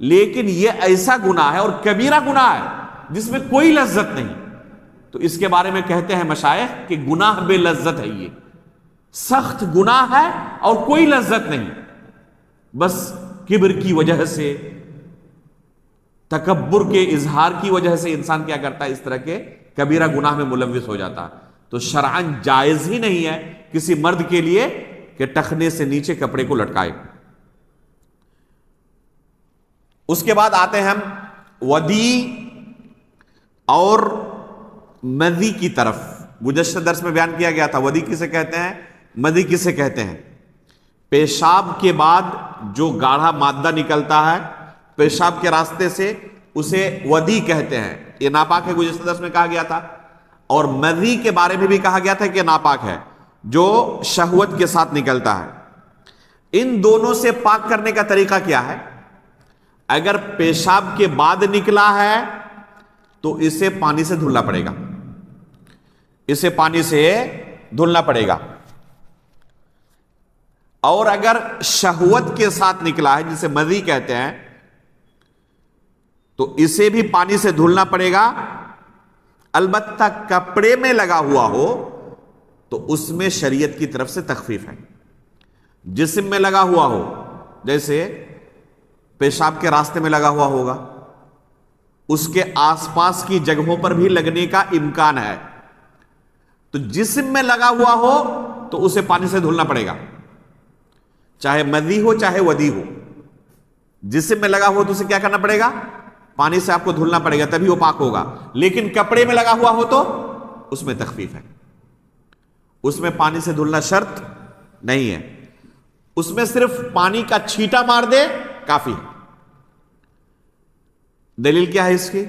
لیکن یہ ایسا گناہ ہے اور کبیرہ گناہ ہے جس میں کوئی لذت نہیں. تو اس کے بارے میں کہتے ہیں مشائخ کہ گناہ بے لذت ہے. یہ سخت گناہ ہے اور کوئی لذت نہیں، بس کبر کی وجہ سے، تکبر کے اظہار کی وجہ سے انسان کیا کرتا ہے، اس طرح کے کبیرہ گناہ میں ملوث ہو جاتا ہے. تو شرعاً جائز ہی نہیں ہے کسی مرد کے لیے کہ ٹخنے سے نیچے کپڑے کو لٹکائے. اس کے بعد آتے ہیں ہم ودی اور مدی کی طرف. گزشتہ درس میں بیان کیا گیا تھا ودی کسے کہتے ہیں، مدی کسے کہتے ہیں. پیشاب کے بعد جو گاڑھا مادہ نکلتا ہے پیشاب کے راستے سے اسے ودی کہتے ہیں. یہ ناپاک ہے، گزشتہ درس میں کہا گیا تھا. اور مدی کے بارے میں بھی کہا گیا تھا کہ ناپاک ہے، جو شہوت کے ساتھ نکلتا ہے. ان دونوں سے پاک کرنے کا طریقہ کیا ہے؟ اگر پیشاب کے بعد نکلا ہے تو اسے پانی سے دھلنا پڑے گا، اسے پانی سے دھلنا پڑے گا. اور اگر شہوت کے ساتھ نکلا ہے جسے مذی کہتے ہیں تو اسے بھی پانی سے دھلنا پڑے گا. البتہ کپڑے میں لگا ہوا ہو تو اس میں شریعت کی طرف سے تخفیف ہے. جسم میں لگا ہوا ہو، جیسے پیشاب کے راستے میں لگا ہوا ہوگا، اس کے آس پاس کی جگہوں پر بھی لگنے کا امکان ہے، تو جسم میں لگا ہوا ہو تو اسے پانی سے دھلنا پڑے گا، چاہے مذی ہو چاہے ودی ہو. جسم میں لگا ہو تو اسے کیا کرنا پڑے گا؟ پانی سے آپ کو دھلنا پڑے گا، تبھی وہ پاک ہوگا. لیکن کپڑے میں لگا ہوا ہو تو اس میں تخفیف ہے، اس میں پانی سے دھلنا شرط نہیں ہے، اس میں صرف پانی کا چھینٹا مار دے کافی. دلیل کیا ہے اس کی؟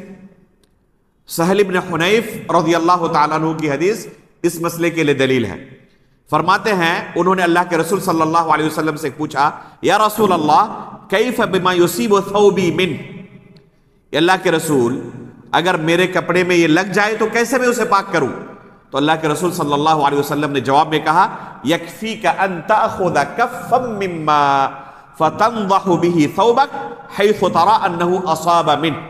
سہل بن حنیف رضی اللہ تعالیٰ عنہ کی حدیث اس مسئلے کے لیے دلیل ہے. فرماتے ہیں انہوں نے اللہ کے رسول صلی اللہ علیہ وسلم سے پوچھا، یا رسول اللہ کیف بما یصیب ثوبی من، اللہ کے رسول اگر میرے کپڑے میں یہ لگ جائے تو کیسے میں اسے پاک کروں؟ تو اللہ کے رسول صلی اللہ علیہ وسلم نے جواب میں کہا، یکفیک ان تأخذ کفا مما فَتَنْضَحُ بِهِ ثَوْبَكَ حَيْثُ تَرَى أَنَّهُ أَصَابَ مِنْهُ۔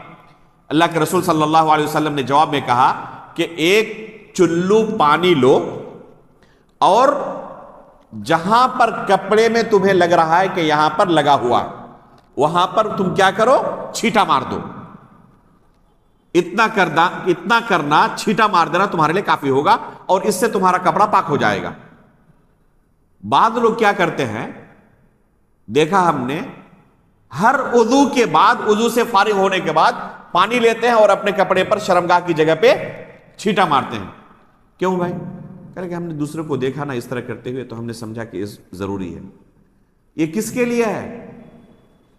اللہ کے رسول صلی اللہ علیہ وسلم نے جواب میں کہا کہ ایک چلو پانی لو اور جہاں پر کپڑے میں تمہیں لگ رہا ہے کہ یہاں پر لگا ہوا، وہاں پر تم کیا کرو؟ چھینٹا مار دو۔ اتنا کرنا، چھینٹا مار دینا تمہارے لیے کافی ہوگا، اور اس سے تمہارا کپڑا پاک ہو جائے گا۔ بعض لوگ کیا کرتے ہیں، دیکھا ہم نے، ہر وضو کے بعد، وضو سے فارغ ہونے کے بعد پانی لیتے ہیں اور اپنے کپڑے پر شرمگاہ کی جگہ پہ چھینٹا مارتے ہیں۔ کیوں بھائی؟ کہ ہم نے دوسرے کو دیکھا نا اس طرح کرتے ہوئے، تو ہم نے سمجھا کہ ضروری ہے۔ یہ کس کے لیے ہے؟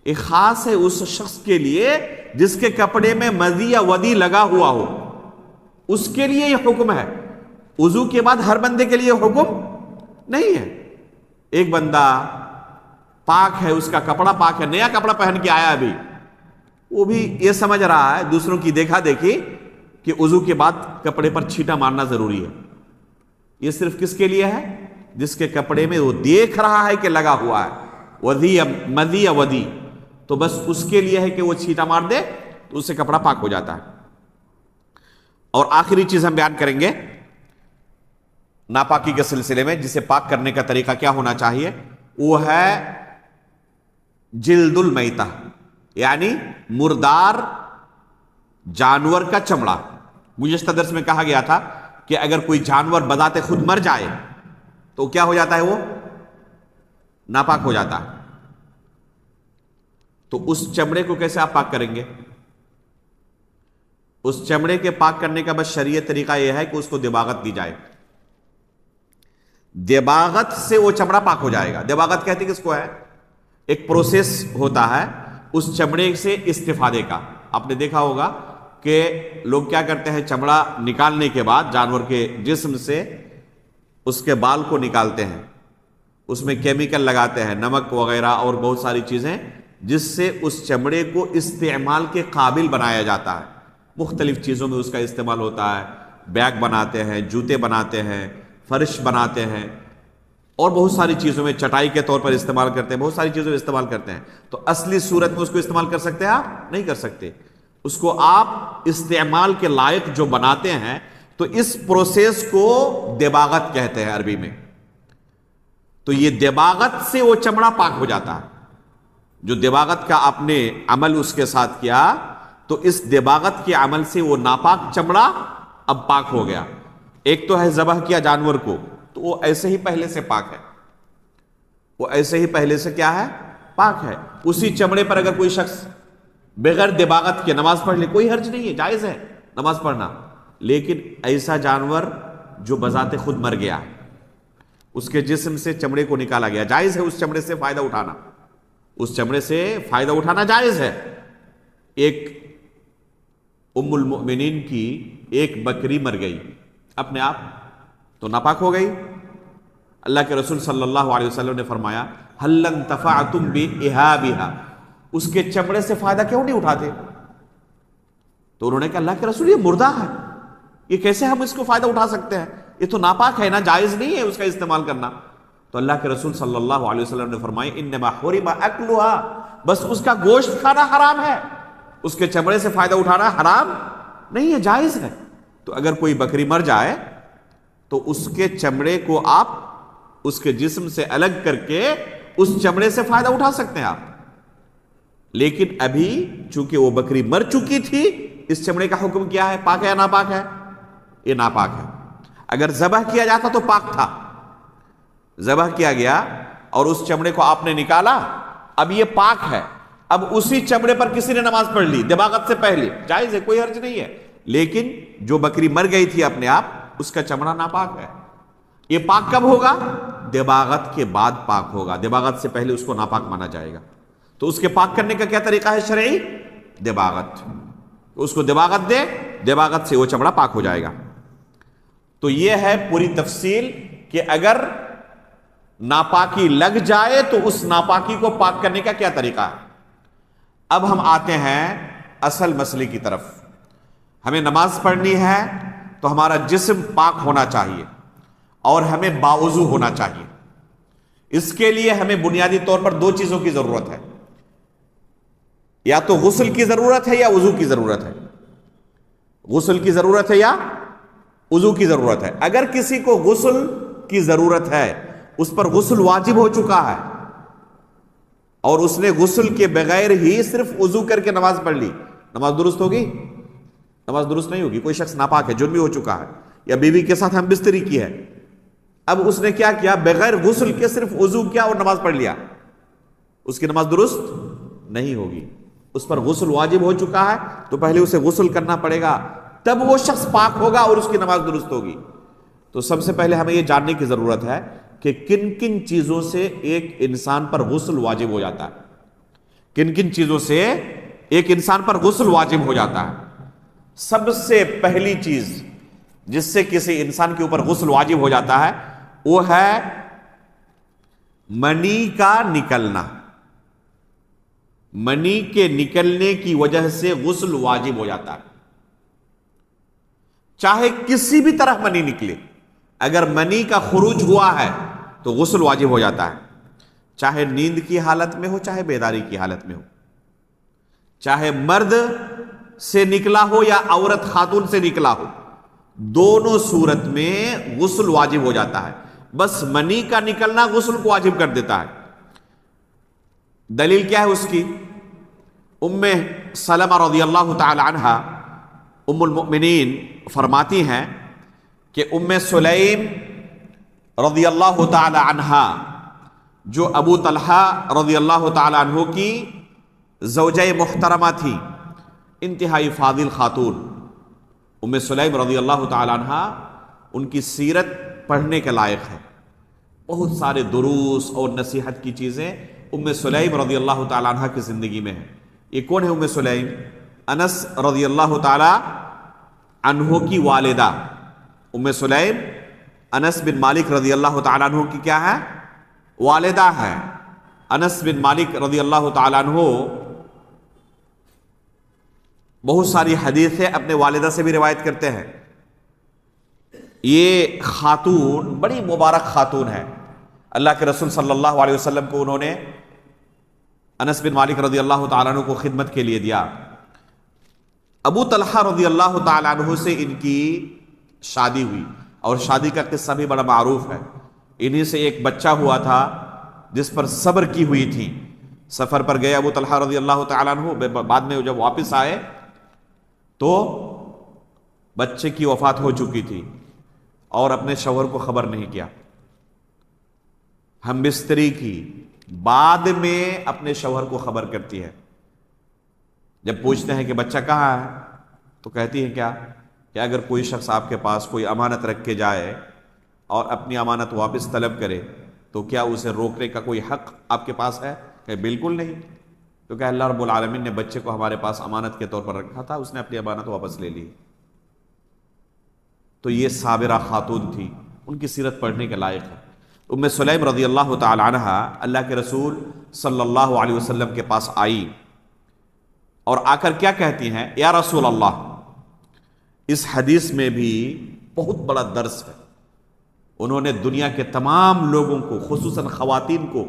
یہ خاص ہے اس شخص کے لیے جس کے کپڑے میں مزی یا ودی لگا ہوا ہو، اس کے لیے یہ حکم ہے۔ وضو کے بعد ہر بندے کے لیے حکم نہیں ہے۔ ایک بندہ پاک ہے، اس کا کپڑا پاک ہے، نیا کپڑا پہن کے آیا ابھی، وہ بھی یہ سمجھ رہا ہے دوسروں کی دیکھا دیکھی کہ وضو کے بعد کپڑے پر چھینٹا مارنا ضروری ہے۔ یہ صرف کس کے لیے ہے؟ جس کے کپڑے میں وہ دیکھ رہا ہے کہ لگا ہوا ہے وضی یا مزی یا ودی، تو بس اس کے لیے ہے کہ وہ چھینٹا مار دے تو اس سے کپڑا پاک ہو جاتا ہے۔ اور آخری چیز ہم بیان کریں گے ناپاکی کے سلسلے میں، جسے پاک کرنے کا طریقہ کیا ہونا چاہیے، وہ ہے جلد المیتہ، یعنی مردار جانور کا چمڑا۔ گزشتہ درس میں کہا گیا تھا کہ اگر کوئی جانور بذات خود مر جائے تو کیا ہو جاتا ہے؟ وہ ناپاک ہو جاتا ہے۔ تو اس چمڑے کو کیسے آپ پاک کریں گے؟ اس چمڑے کے پاک کرنے کا بس شرعی طریقہ یہ ہے کہ اس کو دباغت دی جائے، دباغت سے وہ چمڑا پاک ہو جائے گا۔ دباغت کہتے ہیں کس کو ہے؟ ایک پروسیس ہوتا ہے اس چمڑے سے استفادے کا۔ آپ نے دیکھا ہوگا کہ لوگ کیا کرتے ہیں، چمڑا نکالنے کے بعد جانور کے جسم سے اس کے بال کو نکالتے ہیں، اس میں کیمیکل لگاتے ہیں، نمک وغیرہ اور بہت ساری چیزیں، جس سے اس چمڑے کو استعمال کے قابل بنایا جاتا ہے۔ مختلف چیزوں میں اس کا استعمال ہوتا ہے، بیگ بناتے ہیں، جوتے بناتے ہیں، فرش بناتے ہیں، اور بہت ساری چیزوں میں چٹائی کے طور پر استعمال کرتے ہیں، بہت ساری چیزوں میں استعمال کرتے ہیں۔ تو اصلی صورت میں اس کو استعمال کر سکتے ہیں آپ؟ نہیں کر سکتے۔ اس کو آپ استعمال کے لائق جو بناتے ہیں، تو اس پروسیس کو دباغت کہتے ہیں عربی میں۔ تو یہ دباغت سے وہ چمڑا پاک ہو جاتا ہے۔ جو دباغت کا آپ نے عمل اس کے ساتھ کیا، تو اس دباغت کے عمل سے وہ ناپاک چمڑا اب پاک ہو گیا۔ ایک تو ہے ذبح کیا جانور کو، تو وہ ایسے ہی پہلے سے پاک ہے، وہ ایسے ہی پہلے سے کیا ہے؟ پاک ہے۔ اسی چمڑے پر اگر کوئی شخص بغیر دباغت کے نماز پڑھ لے، کوئی حرج نہیں ہے، جائز ہے نماز پڑھنا۔ لیکن ایسا جانور جو بذات خود مر گیا، اس کے جسم سے چمڑے کو نکالا گیا، جائز ہے اس چمڑے سے فائدہ اٹھانا، اس چمڑے سے فائدہ اٹھانا جائز ہے۔ ایک ام المؤمنین کی ایک بکری مر گئی اپنے آپ، تو ناپاک ہو گئی۔ اللہ کے رسول صلی اللہ علیہ وسلم نے فرمایا هل انتفعتم بإهابها، اس کے چمڑے سے فائدہ کیوں نہیں اٹھاتے؟ تو انہوں نے کہا اللہ کے رسول یہ مردہ ہے، یہ کیسے ہم اس کو فائدہ اٹھا سکتے ہیں؟ یہ تو ناپاک ہے نا، جائز نہیں ہے اس کا استعمال کرنا۔ تو اللہ کے رسول صلی اللہ علیہ وسلم نے فرمایا انما حرم اکلها، بس اس کا گوشت کھانا حرام ہے، اس کے چمڑے سے فائدہ اٹھانا حرام نہیں ہے، جائز ہے۔ تو اگر کوئی بکری مر جائے تو اس کے چمڑے کو آپ اس کے جسم سے الگ کر کے اس چمڑے سے فائدہ اٹھا سکتے ہیں آپ۔ لیکن ابھی چونکہ وہ بکری مر چکی تھی، اس چمڑے کا حکم کیا ہے؟ پاک ہے یا ناپاک ہے؟ یہ ناپاک ہے۔ اگر ذبح کیا جاتا تو پاک تھا، ذبح کیا گیا اور اس چمڑے کو آپ نے نکالا، اب یہ پاک ہے۔ اب اسی چمڑے پر کسی نے نماز پڑھ لی دباغت سے پہلے، جائز ہے، کوئی حرج نہیں ہے۔ لیکن جو بکری مر گئی تھی اپنے آپ، اس کا چمڑا ناپاک ہے۔ یہ پاک کب ہوگا؟ دباغت کے بعد پاک ہوگا، دباغت سے پہلے اس کو ناپاک مانا جائے گا۔ تو اس کے پاک کرنے کا کیا طریقہ ہے شرعی؟ دباغت، اس کو دباغت دے، دباغت سے وہ چمڑا پاک ہو جائے گا۔ تو یہ ہے پوری تفصیل کہ اگر ناپاکی لگ جائے تو اس ناپاکی کو پاک کرنے کا کیا طریقہ ہے۔ اب ہم آتے ہیں اصل مسئلے کی طرف۔ ہمیں نماز پڑھنی ہے تو ہمارا جسم پاک ہونا چاہیے اور ہمیں باوضو ہونا چاہیے۔ اس کے لیے ہمیں بنیادی طور پر دو چیزوں کی ضرورت ہے، یا تو غسل کی ضرورت ہے یا وضو کی ضرورت ہے، غسل کی ضرورت ہے یا وضو کی ضرورت ہے۔ اگر کسی کو غسل کی ضرورت ہے، اس پر غسل واجب ہو چکا ہے اور اس نے غسل کے بغیر ہی صرف وضو کر کے نماز پڑھ لی، نماز درست ہوگی؟ نماز درست نہیں ہوگی۔ کوئی شخص ناپاک ہے، جرمی ہو چکا ہے، یا بیوی کے ساتھ ہم بستری کی ہے، اب اس نے کیا کیا؟ بغیر غسل کے صرف وضو کیا اور نماز پڑھ لیا، اس کی نماز درست نہیں ہوگی۔ اس پر غسل واجب ہو چکا ہے تو پہلے اسے غسل کرنا پڑے گا، تب وہ شخص پاک ہوگا اور اس کی نماز درست ہوگی۔ تو سب سے پہلے ہمیں یہ جاننے کی ضرورت ہے کہ کن کن چیزوں سے ایک انسان پر غسل واجب ہو جاتا ہے، کن کن چیزوں سے ایک انسان پر غسل واجب ہو جاتا ہے۔ سب سے پہلی چیز جس سے کسی انسان کے اوپر غسل واجب ہو جاتا ہے وہ ہے منی کا نکلنا۔ منی کے نکلنے کی وجہ سے غسل واجب ہو جاتا ہے، چاہے کسی بھی طرح منی نکلے، اگر منی کا خروج ہوا ہے تو غسل واجب ہو جاتا ہے، چاہے نیند کی حالت میں ہو چاہے بیداری کی حالت میں ہو، چاہے مرد سے نکلا ہو یا عورت خاتون سے نکلا ہو، دونوں صورت میں غسل واجب ہو جاتا ہے۔ بس منی کا نکلنا غسل کو واجب کر دیتا ہے۔ دلیل کیا ہے اس کی؟ ام سلمہ رضی اللہ تعالی عنہا ام المؤمنین فرماتی ہیں کہ ام سلیم رضی اللہ تعالی عنہا جو ابو طلحہ رضی اللہ تعالی عنہ کی زوجہ محترمہ تھی، انتہائی فاضل خاتون، ام سلیم رضی اللہ تعالی عنہا، ان کی سیرت پڑھنے کے لائق ہے، بہت سارے دروس اور نصیحت کی چیزیں ام سلیم رضی اللہ تعالی عنہ کی زندگی میں ہیں۔ یہ کون ہے ام سلیم؟ انس رضی اللہ تعالی عنہ کی والدہ ام سلیم انس بن مالک رضی اللہ تعالی عنہ کی کیا ہے؟ والدہ ہے۔ انس بن مالک رضی اللہ تعالی عنہ بہت ساری حدیثیں اپنے والدہ سے بھی روایت کرتے ہیں۔ یہ خاتون بڑی مبارک خاتون ہے، اللہ کے رسول صلی اللہ علیہ وسلم کو انہوں نے انس بن مالک رضی اللہ تعالیٰ عنہ کو خدمت کے لیے دیا۔ ابو طلحہ رضی اللہ تعالیٰ عنہ سے ان کی شادی ہوئی، اور شادی کا قصہ بھی بڑا معروف ہے۔ انہی سے ایک بچہ ہوا تھا جس پر صبر کی ہوئی تھی۔ سفر پر گئے ابو طلحہ رضی اللہ تعالیٰ عنہ، بعد میں جب واپس آئے تو بچے کی وفات ہو چکی تھی اور اپنے شوہر کو خبر نہیں کیا، ہم بستری کی، بعد میں اپنے شوہر کو خبر کرتی ہے۔ جب پوچھتے ہیں کہ بچہ کہاں ہے تو کہتی ہے کیا کہ اگر کوئی شخص آپ کے پاس کوئی امانت رکھ کے جائے اور اپنی امانت واپس طلب کرے تو کیا اسے روکنے کا کوئی حق آپ کے پاس ہے؟ کہ بالکل نہیں، کیونکہ اللہ رب العالمین نے بچے کو ہمارے پاس امانت کے طور پر رکھا تھا، اس نے اپنی امانت واپس لے لی۔ تو یہ صابرہ خاتون تھی، ان کی سیرت پڑھنے کے لائق ہے۔ ام سلیم رضی اللہ تعالی عنہ اللہ کے رسول صلی اللہ علیہ وسلم کے پاس آئی اور آ کر کیا کہتی ہیں؟ یا رسول اللہ، اس حدیث میں بھی بہت بڑا درس ہے۔ انہوں نے دنیا کے تمام لوگوں کو، خصوصاً خواتین کو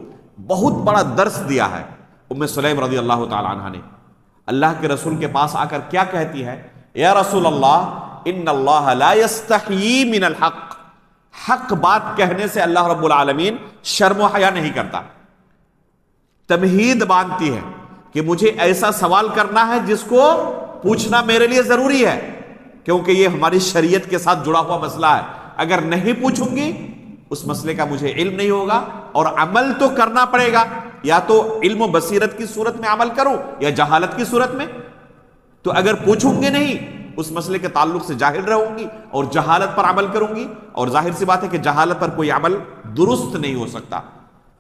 بہت بڑا درس دیا ہے۔ ام سلیم رضی اللہ تعالی عنہ نے اللہ کے رسول کے پاس آ کر کیا کہتی ہے؟ یا رسول اللہ، ان اللہ لا یستحیی من الحق، حق بات کہنے سے اللہ رب العالمین شرم و حیا نہیں کرتا۔ تمہید باندھتی ہے کہ مجھے ایسا سوال کرنا ہے جس کو پوچھنا میرے لیے ضروری ہے، کیونکہ یہ ہماری شریعت کے ساتھ جڑا ہوا مسئلہ ہے۔ اگر نہیں پوچھوں گی اس مسئلے کا مجھے علم نہیں ہوگا، اور عمل تو کرنا پڑے گا، یا تو علم و بصیرت کی صورت میں عمل کروں یا جہالت کی صورت میں۔ تو اگر پوچھوں گے نہیں اس مسئلے کے تعلق سے جاہل رہوں گی اور جہالت پر عمل کروں گی، اور ظاہر سی بات ہے کہ جہالت پر کوئی عمل درست نہیں ہو سکتا۔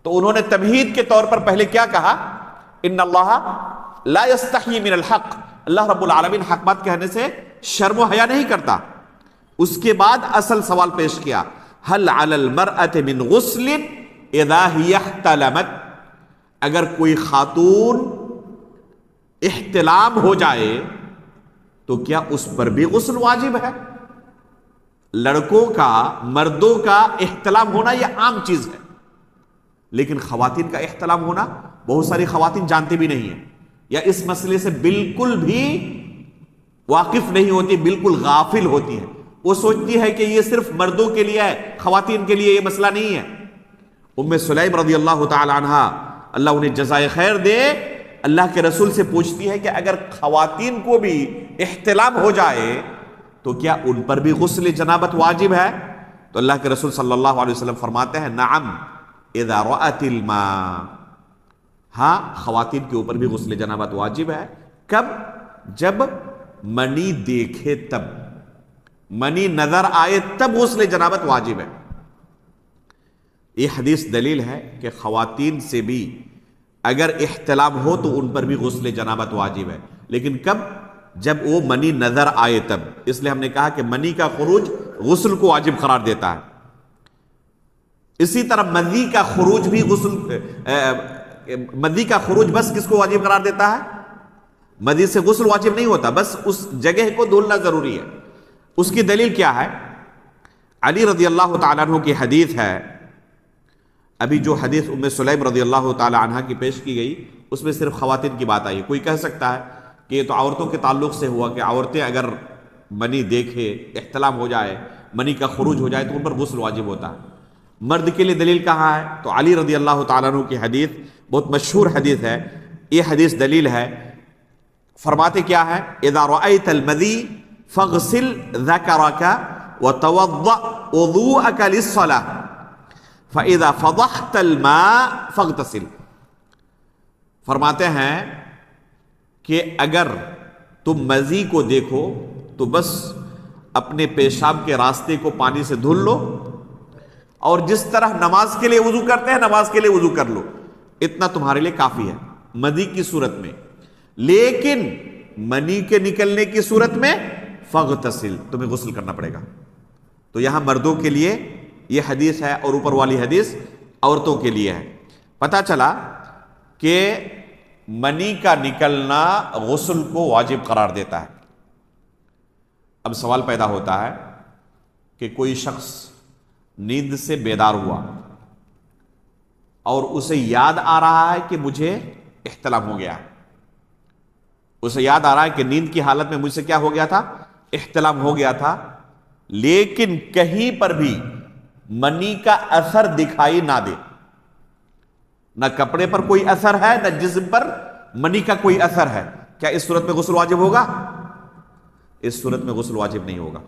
تو انہوں نے تمہید کے طور پر پہلے کیا کہا؟ ان اللہ لا یستحیی من الحق، اللہ رب العالمین حق بات کہنے سے شرم و حیا نہیں کرتا۔ اس کے بعد اصل سوال پیش کیا، هل علی المرأة من غسل اذا هی احتلمت، اگر کوئی خاتون احتلام ہو جائے تو کیا اس پر بھی غسل واجب ہے؟ لڑکوں کا، مردوں کا احتلام ہونا یہ عام چیز ہے، لیکن خواتین کا احتلام ہونا بہت ساری خواتین جانتی بھی نہیں ہیں، یا اس مسئلے سے بالکل بھی واقف نہیں ہوتی، بالکل غافل ہوتی ہے. وہ سوچتی ہے کہ یہ صرف مردوں کے لیے ہے، خواتین کے لیے یہ مسئلہ نہیں ہے. ام سلیم رضی اللہ تعالی عنہ، اللہ انہیں جزائے خیر دے، اللہ کے رسول سے پوچھتی ہے کہ اگر خواتین کو بھی احتلام ہو جائے تو کیا ان پر بھی غسل جنابت واجب ہے؟ تو اللہ کے رسول صلی اللہ علیہ وسلم فرماتے ہیں نعم اذا رأت الماء، ہاں خواتین کے اوپر بھی غسل جنابت واجب ہے. کب؟ جب منی دیکھے، تب منی نظر آئے تب غسل جنابت واجب ہے. یہ حدیث دلیل ہے کہ خواتین سے بھی اگر احتلام ہو تو ان پر بھی غسل جنابت واجب ہے، لیکن کب؟ جب وہ منی نظر آئے تب. اس لیے ہم نے کہا کہ منی کا خروج غسل کو واجب قرار دیتا ہے. اسی طرح مدی کا خروج بھی مدی کا خروج بس کس کو واجب قرار دیتا ہے؟ مدی سے غسل واجب نہیں ہوتا، بس اس جگہ کو دھلنا ضروری ہے. اس کی دلیل کیا ہے؟ علی رضی اللہ تعالیٰ عنہ کی حدیث ہے. ابھی جو حدیث ام سلیم رضی اللہ تعالی عنہ کی پیش کی گئی اس میں صرف خواتین کی بات آئی. کوئی کہہ سکتا ہے کہ یہ تو عورتوں کے تعلق سے ہوا کہ عورتیں اگر منی دیکھے، احتلام ہو جائے، منی کا خروج ہو جائے تو ان پر غسل واجب ہوتا ہے. مرد کے لیے دلیل کہاں ہے؟ تو علی رضی اللہ تعالیٰ عنہ کی حدیث بہت مشہور حدیث ہے. یہ حدیث دلیل ہے. فرماتے کیا ہے؟ اذا رأيت المذي فاغسل ذكرك وتوضأ وضوءك للصلاة فإذا فضحت الماء فاغتسل. فرماتے ہیں کہ اگر تم مزی کو دیکھو تو بس اپنے پیشاب کے راستے کو پانی سے دھل لو، اور جس طرح نماز کے لیے وضو کرتے ہیں نماز کے لیے وضو کر لو. اتنا تمہارے لیے کافی ہے مزی کی صورت میں. لیکن منی کے نکلنے کی صورت میں فاغتسل، تمہیں غسل کرنا پڑے گا. تو یہاں مردوں کے لیے یہ حدیث ہے اور اوپر والی حدیث عورتوں کے لیے ہے. پتہ چلا کہ منی کا نکلنا غسل کو واجب قرار دیتا ہے. اب سوال پیدا ہوتا ہے کہ کوئی شخص نیند سے بیدار ہوا اور اسے یاد آ رہا ہے کہ مجھے احتلام ہو گیا. اسے یاد آ رہا ہے کہ نیند کی حالت میں مجھ سے کیا ہو گیا تھا؟ احتلام ہو گیا تھا، لیکن کہیں پر بھی منی کا اثر دکھائی نہ دے. نہ کپڑے پر کوئی اثر ہے، نہ جسم پر منی کا کوئی اثر ہے. کیا اس صورت میں غسل واجب ہوگا؟ اس صورت میں غسل واجب نہیں ہوگا.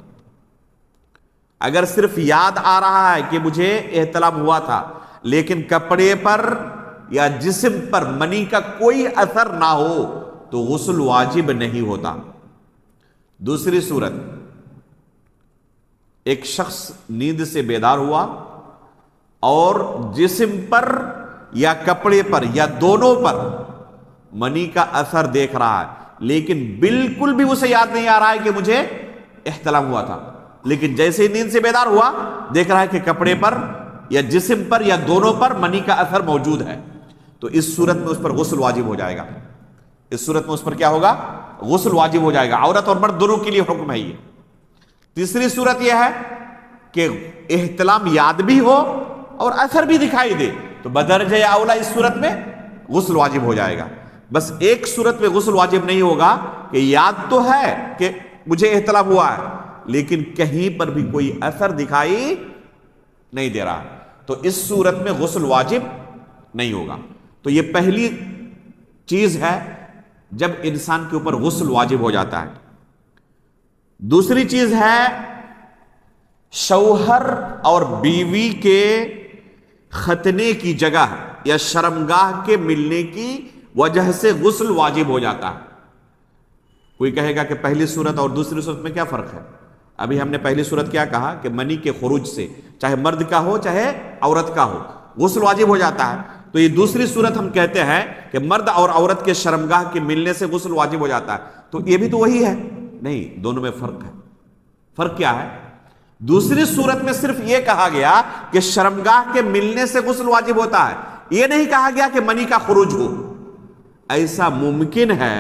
اگر صرف یاد آ رہا ہے کہ مجھے احتلام ہوا تھا لیکن کپڑے پر یا جسم پر منی کا کوئی اثر نہ ہو تو غسل واجب نہیں ہوتا. دوسری صورت، ایک شخص نیند سے بیدار ہوا اور جسم پر یا کپڑے پر یا دونوں پر منی کا اثر دیکھ رہا ہے، لیکن بالکل بھی اسے یاد نہیں آ رہا ہے کہ مجھے احتلام ہوا تھا. لیکن جیسے ہی نیند سے بیدار ہوا دیکھ رہا ہے کہ کپڑے پر یا جسم پر یا دونوں پر منی کا اثر موجود ہے، تو اس صورت میں اس پر غسل واجب ہو جائے گا. اس صورت میں اس پر کیا ہوگا؟ غسل واجب ہو جائے گا. عورت اور مرد دونوں کے لیے حکم ہے یہ. تیسری صورت یہ ہے کہ احتلام یاد بھی ہو اور اثر بھی دکھائی دے، تو بدرجہ اولا اس صورت میں غسل واجب ہو جائے گا. بس ایک صورت میں غسل واجب نہیں ہوگا کہ یاد تو ہے کہ مجھے احتلام ہوا ہے لیکن کہیں پر بھی کوئی اثر دکھائی نہیں دے رہا، تو اس صورت میں غسل واجب نہیں ہوگا. تو یہ پہلی چیز ہے جب انسان کے اوپر غسل واجب ہو جاتا ہے. دوسری چیز ہے شوہر اور بیوی کے ختنے کی جگہ یا شرمگاہ کے ملنے کی وجہ سے غسل واجب ہو جاتا ہے. کوئی کہے گا کہ پہلی صورت اور دوسری صورت میں کیا فرق ہے؟ ابھی ہم نے پہلی صورت کیا کہا کہ منی کے خروج سے چاہے مرد کا ہو چاہے عورت کا ہو غسل واجب ہو جاتا ہے. تو یہ دوسری صورت ہم کہتے ہیں کہ مرد اور عورت کے شرمگاہ کے ملنے سے غسل واجب ہو جاتا ہے. تو یہ بھی تو وہی ہے؟ نہیں، دونوں میں فرق ہے. فرق کیا ہے؟ دوسری صورت میں صرف یہ کہا گیا کہ شرمگاہ کے ملنے سے غسل واجب ہوتا ہے، یہ نہیں کہا گیا کہ منی کا خروج ہو. ایسا ممکن ہے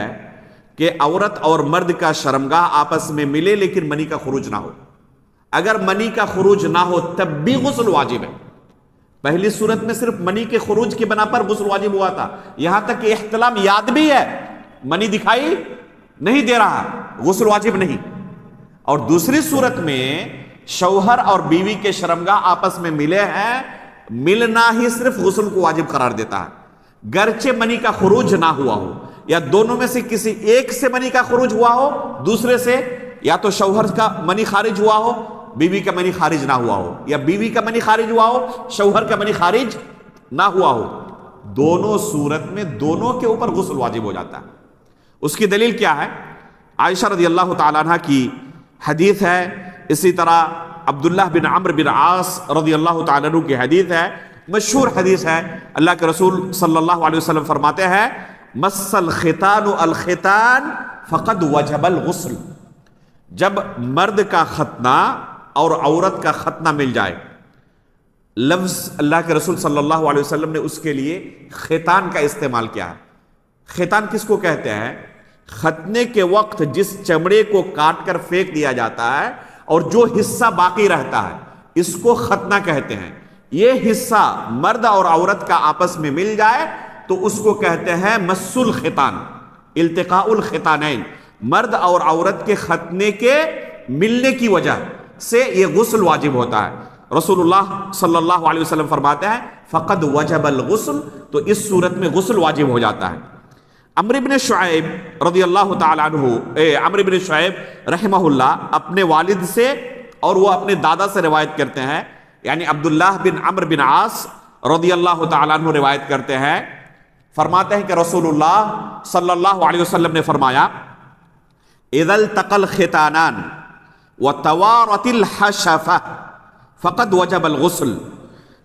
کہ عورت اور مرد کا شرمگاہ آپس میں ملے لیکن منی کا خروج نہ ہو. اگر منی کا خروج نہ ہو تب بھی غسل واجب ہے، پہلی صورت میں صرف منی کے خروج کی بنا پر غسل واجب ہوا تھا، یہاں تک کہ احتلام یاد بھی ہے، منی دکھائی نہیں دے رہا، غسل واجب نہیں۔ اور دوسری صورت میں شوہر اور بیوی کے شرمگاہ آپس میں ملے ہیں، ملنا ہی صرف غسل کو واجب قرار دیتا ہے، گرچہ منی کا خروج نہ ہوا ہو، یا دونوں میں سے کسی ایک سے منی کا خروج ہوا ہو، دوسرے سے یا تو شوہر کا منی خارج ہوا ہو، بیوی کا منی خارج نہ ہوا ہو، یا بیوی کا منی خارج ہوا ہو، شوہر کا منی خارج نہ ہوا ہو، دونوں صورت میں دونوں کے اوپر غسل واجب ہو جاتا ہے۔ اس کی دلیل کیا ہے؟ عائشہ رضی اللہ تعالیٰ عنہ کی حدیث ہے، اسی طرح عبداللہ بن عمرو بن عاص رضی اللہ تعالیٰ عنہ کی حدیث ہے، مشہور حدیث ہے۔ اللہ کے رسول صلی اللہ علیہ وسلم فرماتے ہیں مس الختان الختان فقد وجب الغسل، جب مرد کا ختنہ اور عورت کا ختنہ مل جائے، لفظ اللہ کے رسول صلی اللہ علیہ وسلم نے اس کے لیے ختان کا استعمال کیا ہے۔ ختان کس کو کہتے ہیں؟ ختنے کے وقت جس چمڑے کو کاٹ کر پھینک دیا جاتا ہے اور جو حصہ باقی رہتا ہے اس کو ختنہ کہتے ہیں۔ یہ حصہ مرد اور عورت کا آپس میں مل جائے تو اس کو کہتے ہیں مس الختان، التقاء الختانین، مرد اور عورت کے ختنے کے ملنے کی وجہ سے یہ غسل واجب ہوتا ہے۔ رسول اللہ صلی اللہ علیہ وسلم فرماتے ہیں فقد وجب الغسل، تو اس صورت میں غسل واجب ہو جاتا ہے۔ عمرو بن شعیب رضی اللہ تعالیٰ عنہ، عمرو بن شعیب رحمہ اللہ اپنے والد سے اور وہ اپنے دادا سے روایت کرتے ہیں، یعنی عبداللہ بن عمرو بن عاص رضی اللہ تعالیٰ عنہ روایت کرتے ہیں، فرماتے ہیں کہ رسول اللہ صلی اللہ علیہ وسلم نے فرمایا اذا التقى الختانان وتوارت الحشفة فقد وجب الغسل،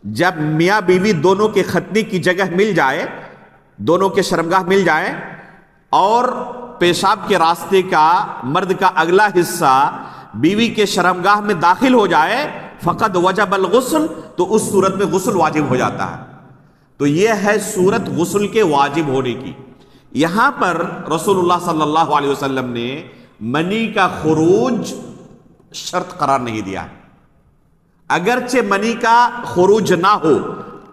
جب میاں بیوی دونوں کے ختنے کی جگہ مل جائے، دونوں کے شرمگاہ مل جائے اور پیشاب کے راستے کا مرد کا اگلا حصہ بیوی کے شرمگاہ میں داخل ہو جائے، فقد وجب الغسل، تو اس صورت میں غسل واجب ہو جاتا ہے۔ تو یہ ہے صورت غسل کے واجب ہونے کی۔ یہاں پر رسول اللہ صلی اللہ علیہ وسلم نے منی کا خروج شرط قرار نہیں دیا، اگرچہ منی کا خروج نہ ہو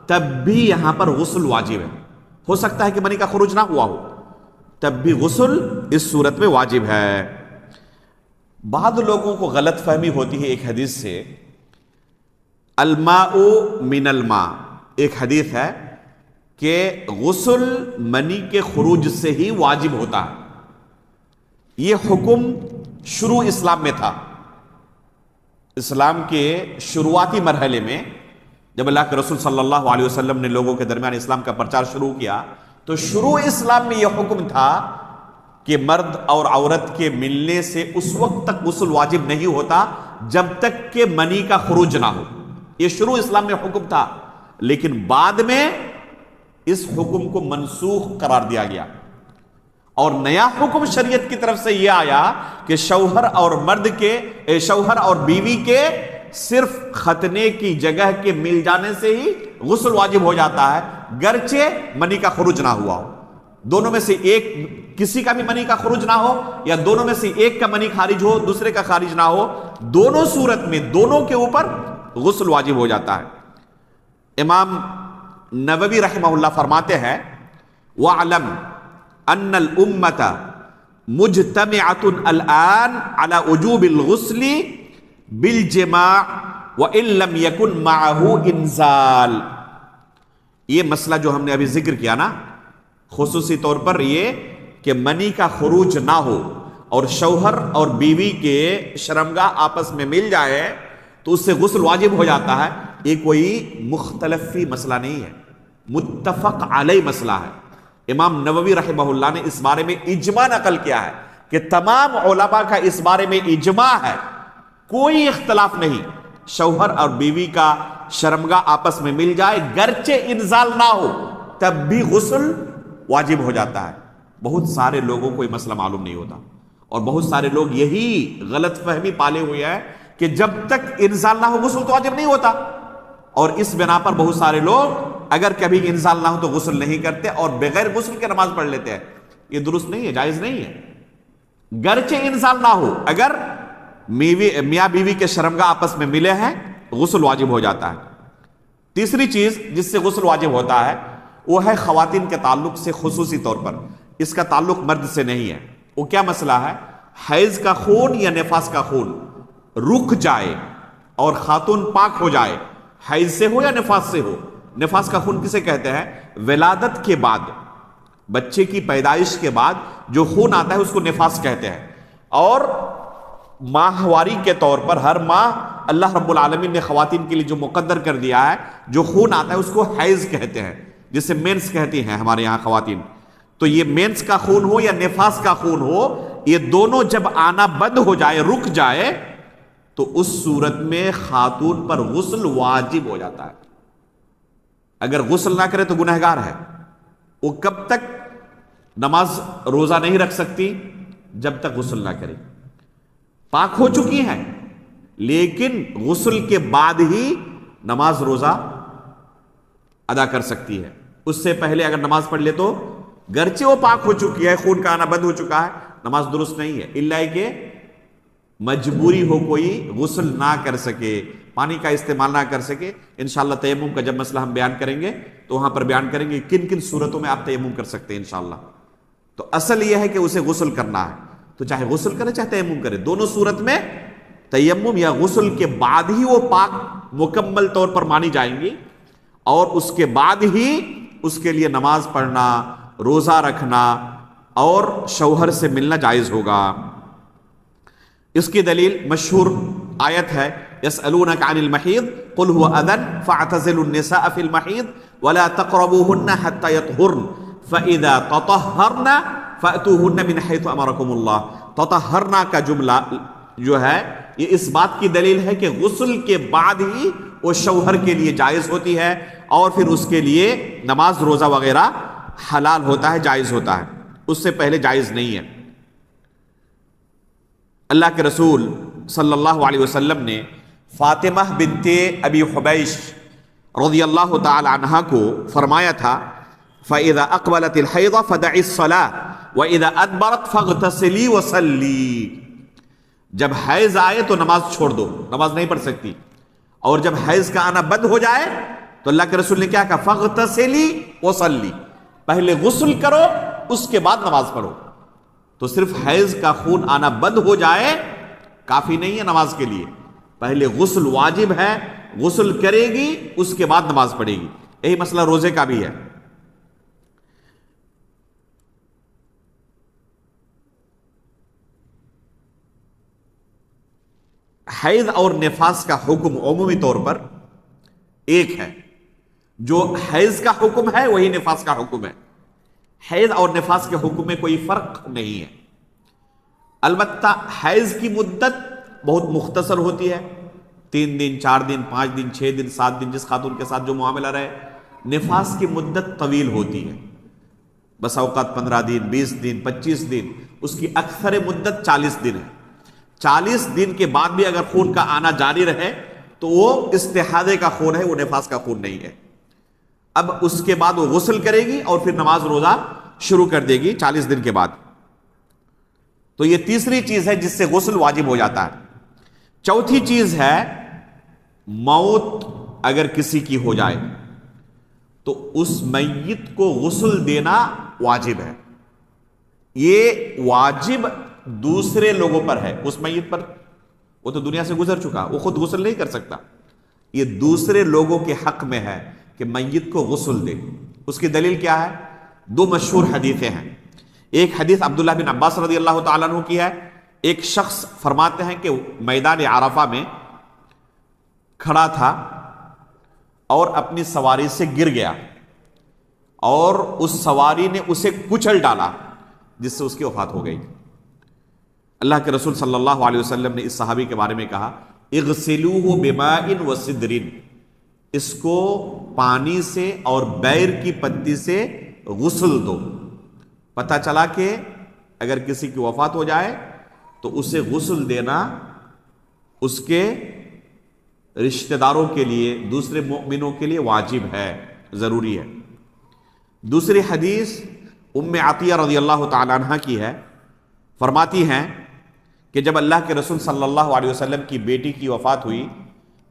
تب بھی یہاں پر غسل واجب ہے۔ ہو سکتا ہے کہ منی کا خروج نہ ہوا ہو، تب بھی غسل اس صورت میں واجب ہے۔ بعض لوگوں کو غلط فہمی ہوتی ہے ایک حدیث سے، الماء من الماء، ایک حدیث ہے کہ غسل منی کے خروج سے ہی واجب ہوتا ہے۔ یہ حکم شروع اسلام میں تھا، اسلام کے شروعاتی مرحلے میں جب اللہ کے رسول صلی اللہ علیہ وسلم نے لوگوں کے درمیان اسلام کا پرچار شروع کیا تو شروع اسلام میں یہ حکم تھا کہ مرد اور عورت کے ملنے سے اس وقت تک غسل واجب نہیں ہوتا جب تک کہ منی کا خروج نہ ہو۔ یہ شروع اسلام میں حکم تھا، لیکن بعد میں اس حکم کو منسوخ قرار دیا گیا اور نیا حکم شریعت کی طرف سے یہ آیا کہ شوہر اور بیوی کے صرف ختنے کی جگہ کے مل جانے سے ہی غسل واجب ہو جاتا ہے، گرچہ منی کا خروج نہ ہوا ہو۔ دونوں میں سے ایک، کسی کا بھی منی کا خروج نہ ہو یا دونوں میں سے ایک کا منی خارج ہو دوسرے کا خارج نہ ہو، دونوں صورت میں دونوں کے اوپر غسل واجب ہو جاتا ہے۔ امام نووی رحمہ اللہ فرماتے ہیں وَعْلَمْ أَنَّ الْأُمَّةَ مُجْتَمِعَةٌ الْآن عَلَى وُجُوبِ الْغُسْلِ بِالْجِمَاعِ وَإِن لَّمْ يَكُن مَّعَهُ إِنزَالٌ۔ یہ مسئلہ جو ہم نے ابھی ذکر کیا نا، خصوصی طور پر یہ کہ منی کا خروج نہ ہو اور شوہر اور بیوی کے شرمگاہ آپس میں مل جائے تو اس سے غسل واجب ہو جاتا ہے، یہ کوئی مختلفی مسئلہ نہیں ہے، متفق علیہ مسئلہ ہے۔ امام نووی رحمہ اللہ نے اس بارے میں اجماع نقل کیا ہے کہ تمام علماء کا اس بارے میں اجماع ہے، کوئی اختلاف نہیں، شوہر اور بیوی کا شرمگاہ آپس میں مل جائے گرچہ انزال نہ ہو تب بھی غسل واجب ہو جاتا ہے۔ بہت سارے لوگوں کو یہ مسئلہ معلوم نہیں ہوتا اور بہت سارے لوگ یہی غلط فہمی پالے ہوئے ہیں کہ جب تک انزال نہ ہو غسل تو واجب نہیں ہوتا، اور اس بنا پر بہت سارے لوگ اگر کبھی انزال نہ ہو تو غسل نہیں کرتے اور بغیر غسل کے نماز پڑھ لیتے ہیں۔ یہ درست نہیں ہے، جائز نہیں ہے، گرچہ انزال نہ ہو، اگر میاں بیوی کے شرمگاہ آپس میں ملے ہیں غسل واجب ہو جاتا ہے۔ تیسری چیز جس سے غسل واجب ہوتا ہے وہ ہے خواتین کے تعلق سے، خصوصی طور پر اس کا تعلق مرد سے نہیں ہے۔ وہ کیا مسئلہ ہے؟ حیض کا خون یا نفاس کا خون رک جائے اور خاتون پاک ہو جائے، حیض سے ہو یا نفاس سے ہو۔ نفاس کا خون کسے کہتے ہیں؟ ولادت کے بعد، بچے کی پیدائش کے بعد جو خون آتا ہے اس کو نفاس کہتے ہیں۔ اور ماہواری کے طور پر ہر ماہ اللہ رب العالمین نے خواتین کے لیے جو مقدر کر دیا ہے، جو خون آتا ہے اس کو حیض کہتے ہیں، جسے مینس کہتی ہیں ہمارے یہاں خواتین۔ تو یہ مینس کا خون ہو یا نفاس کا خون ہو، یہ دونوں جب آنا بند ہو جائے، رک جائے، تو اس صورت میں خاتون پر غسل واجب ہو جاتا ہے۔ اگر غسل نہ کرے تو گنہگار ہے۔ وہ کب تک نماز روزہ نہیں رکھ سکتی؟ جب تک غسل نہ کرے۔ پاک ہو چکی ہیں لیکن غسل کے بعد ہی نماز روزہ ادا کر سکتی ہے۔ اس سے پہلے اگر نماز پڑھ لے تو گرچہ وہ پاک ہو چکی ہے، خون کا آنا بند ہو چکا ہے، نماز درست نہیں ہے، الا کہ مجبوری ہو، کوئی غسل نہ کر سکے، پانی کا استعمال نہ کر سکے۔ انشاءاللہ تیمم کا جب مسئلہ ہم بیان کریں گے تو وہاں پر بیان کریں گے کن کن صورتوں میں آپ تیمم کر سکتے ہیں انشاءاللہ۔ تو اصل یہ ہے کہ اسے غسل کرنا ہے، تو چاہے غسل کرے چاہے تیمم کرے، دونوں صورت میں تیمم یا غسل کے بعد ہی وہ پاک مکمل طور پر مانی جائیں گی، اور اس کے بعد ہی اس کے لیے نماز پڑھنا، روزہ رکھنا اور شوہر سے ملنا جائز ہوگا۔ اس کی دلیل مشہور آیت ہے، يسألونك عن المحيض قل هو أذى فاعتزلوا النساء في المحيض ولا تقربوهن حتى يطهرن فإذا تطهرن فأتوهن من حيث أمركم الله۔ تطہرنا کا جملہ جو ہے یہ اس بات کی دلیل ہے کہ غسل کے بعد ہی وہ شوہر کے لیے جائز ہوتی ہے، اور پھر اس کے لیے نماز روزہ وغیرہ حلال ہوتا ہے، جائز ہوتا ہے، اس سے پہلے جائز نہیں ہے۔ اللہ کے رسول صلی اللہ علیہ وسلم نے فاطمہ بنت ابی حبیش رضی اللہ تعالی عنہا کو فرمایا تھا فَإِذَا أَقْبَلَتِ الْحَيْضَ فَدَعِ الصَّلَاةَ وَإِذَا أَدْبَرَتْ فَاغْتَسِلِي وَصَلِّي۔ جب حیض آئے تو نماز چھوڑ دو، نماز نہیں پڑھ سکتی، اور جب حیض کا آنا بند ہو جائے تو اللہ کے رسول نے کیا کہا؟ فَاغْتَسِلِي وَصَلِّي، پہلے غسل کرو اس کے بعد نماز پڑھو۔ تو صرف حیض کا خون آنا بند ہو جائے کافی نہیں ہے نماز کے لیے، پہلے غسل واجب ہے، غسل کرے گی اس کے بعد نماز پڑھے گی۔ یہی مسئلہ روزے کا بھی ہے۔ حیض اور نفاس کا حکم عمومی طور پر ایک ہے، جو حیض کا حکم ہے وہی نفاس کا حکم ہے۔ حیض اور نفاس کے حکم میں کوئی فرق نہیں ہے، البتہ حیض کی مدت بہت مختصر ہوتی ہے، 3 دن 4 دن 5 دن 6 دن 7 دن، جس خاتون کے ساتھ جو معاملہ رہے۔ نفاس کی مدت طویل ہوتی ہے، بس اوقات 15 دن 20 دن 25 دن، اس کی اکثر مدت 40 دن ہے۔ 40 دن کے بعد بھی اگر خون کا آنا جاری رہے تو وہ استحاضے کا خون ہے، وہ نفاس کا خون نہیں ہے۔ اب اس کے بعد وہ غسل کرے گی اور پھر نماز روزہ شروع کر دے گی 40 دن کے بعد۔ تو یہ تیسری چیز ہے جس سے غسل واجب ہو جاتا ہے۔ چوتھی چیز ہے موت اگر کسی کی ہو جائے تو اس میت کو غسل دینا واجب ہے۔ یہ واجب دوسرے لوگوں پر ہے، اس میت پر، وہ تو دنیا سے گزر چکا، وہ خود غسل نہیں کر سکتا، یہ دوسرے لوگوں کے حق میں ہے کہ میت کو غسل دے۔ اس کی دلیل کیا ہے؟ 2 مشہور حدیثیں ہیں۔ ایک حدیث عبداللہ بن عباس رضی اللہ تعالیٰ عنہ کی ہے، ایک شخص فرماتے ہیں کہ میدان عرفہ میں کھڑا تھا اور اپنی سواری سے گر گیا، اور اس سواری نے اسے کچل ڈالا جس سے اس کی وفات ہو گئی۔ اللہ کے رسول صلی اللہ علیہ وسلم نے اس صحابی کے بارے میں کہا اغسلوہ بماء وسدر، اس کو پانی سے اور بیر کی پتی سے غسل دو۔ پتہ چلا کہ اگر کسی کی وفات ہو جائے تو اسے غسل دینا اس کے رشتہ داروں کے لیے، دوسرے مؤمنوں کے لیے واجب ہے، ضروری ہے۔ دوسری حدیث ام عطیہ رضی اللہ تعالی عنہ کی ہے، فرماتی ہیں کہ جب اللہ کے رسول صلی اللہ علیہ وسلم کی بیٹی کی وفات ہوئی،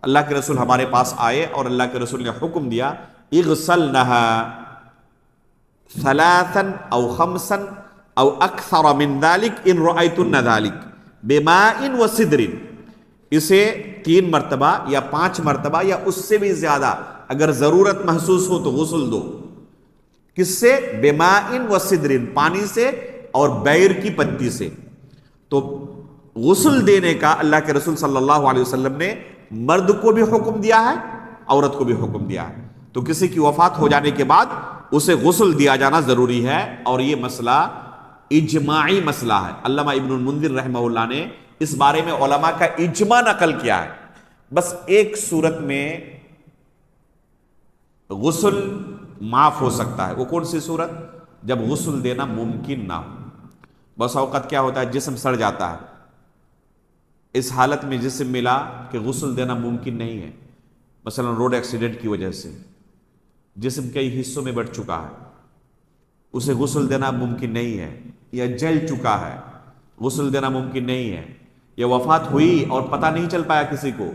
اللہ کے رسول ہمارے پاس آئے اور اللہ کے رسول نے حکم دیا اغسلنها ثلاثا او خمسا او اکثر من ذلك ان رأيتن ذلك بماء وسدر، اسے 3 مرتبہ یا 5 مرتبہ یا اس سے بھی زیادہ اگر ضرورت محسوس ہو تو غسل دو۔ کس سے؟ بماء وسدر، پانی سے اور بیر کی پتی سے۔ تو غسل دینے کا اللہ کے رسول صلی اللہ علیہ وسلم نے مرد کو بھی حکم دیا ہے، عورت کو بھی حکم دیا ہے۔ تو کسی کی وفات ہو جانے کے بعد اسے غسل دیا جانا ضروری ہے، اور یہ مسئلہ اجماعی مسئلہ ہے۔ علامہ ابن المنذر رحمہ اللہ نے اس بارے میں علماء کا اجماع نقل کیا ہے۔ بس ایک صورت میں غسل معاف ہو سکتا ہے، وہ کون سی صورت؟ جب غسل دینا ممکن نہ ہو۔ بس اوقات کیا ہوتا ہے، جسم سڑ جاتا ہے، اس حالت میں جسم ملا کہ غسل دینا ممکن نہیں ہے، مثلا روڈ ایکسیڈنٹ کی وجہ سے جسم کئی حصوں میں بٹ چکا ہے، اسے غسل دینا ممکن نہیں ہے، یا جل چکا ہے، غسل دینا ممکن نہیں ہے، یا وفات ہوئی اور پتہ نہیں چل پایا کسی کو،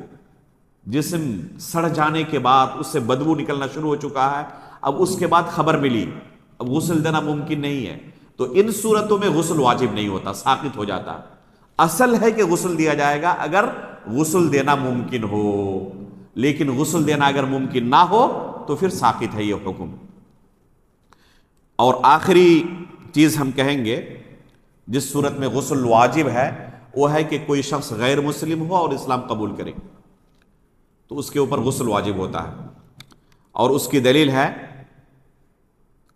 جسم سڑ جانے کے بعد اس سے بدبو نکلنا شروع ہو چکا ہے، اب اس کے بعد خبر ملی، اب غسل دینا ممکن نہیں ہے، تو ان صورتوں میں غسل واجب نہیں ہوتا، ساقط ہو جاتا ہے۔ اصل ہے کہ غسل دیا جائے گا اگر غسل دینا ممکن ہو، لیکن غسل دینا اگر ممکن نہ ہو تو پھر ساقط ہے یہ حکم۔ اور آخری چیز ہم کہیں گے جس صورت میں غسل واجب ہے، وہ ہے کہ کوئی شخص غیر مسلم ہو اور اسلام قبول کرے تو اس کے اوپر غسل واجب ہوتا ہے، اور اس کی دلیل ہے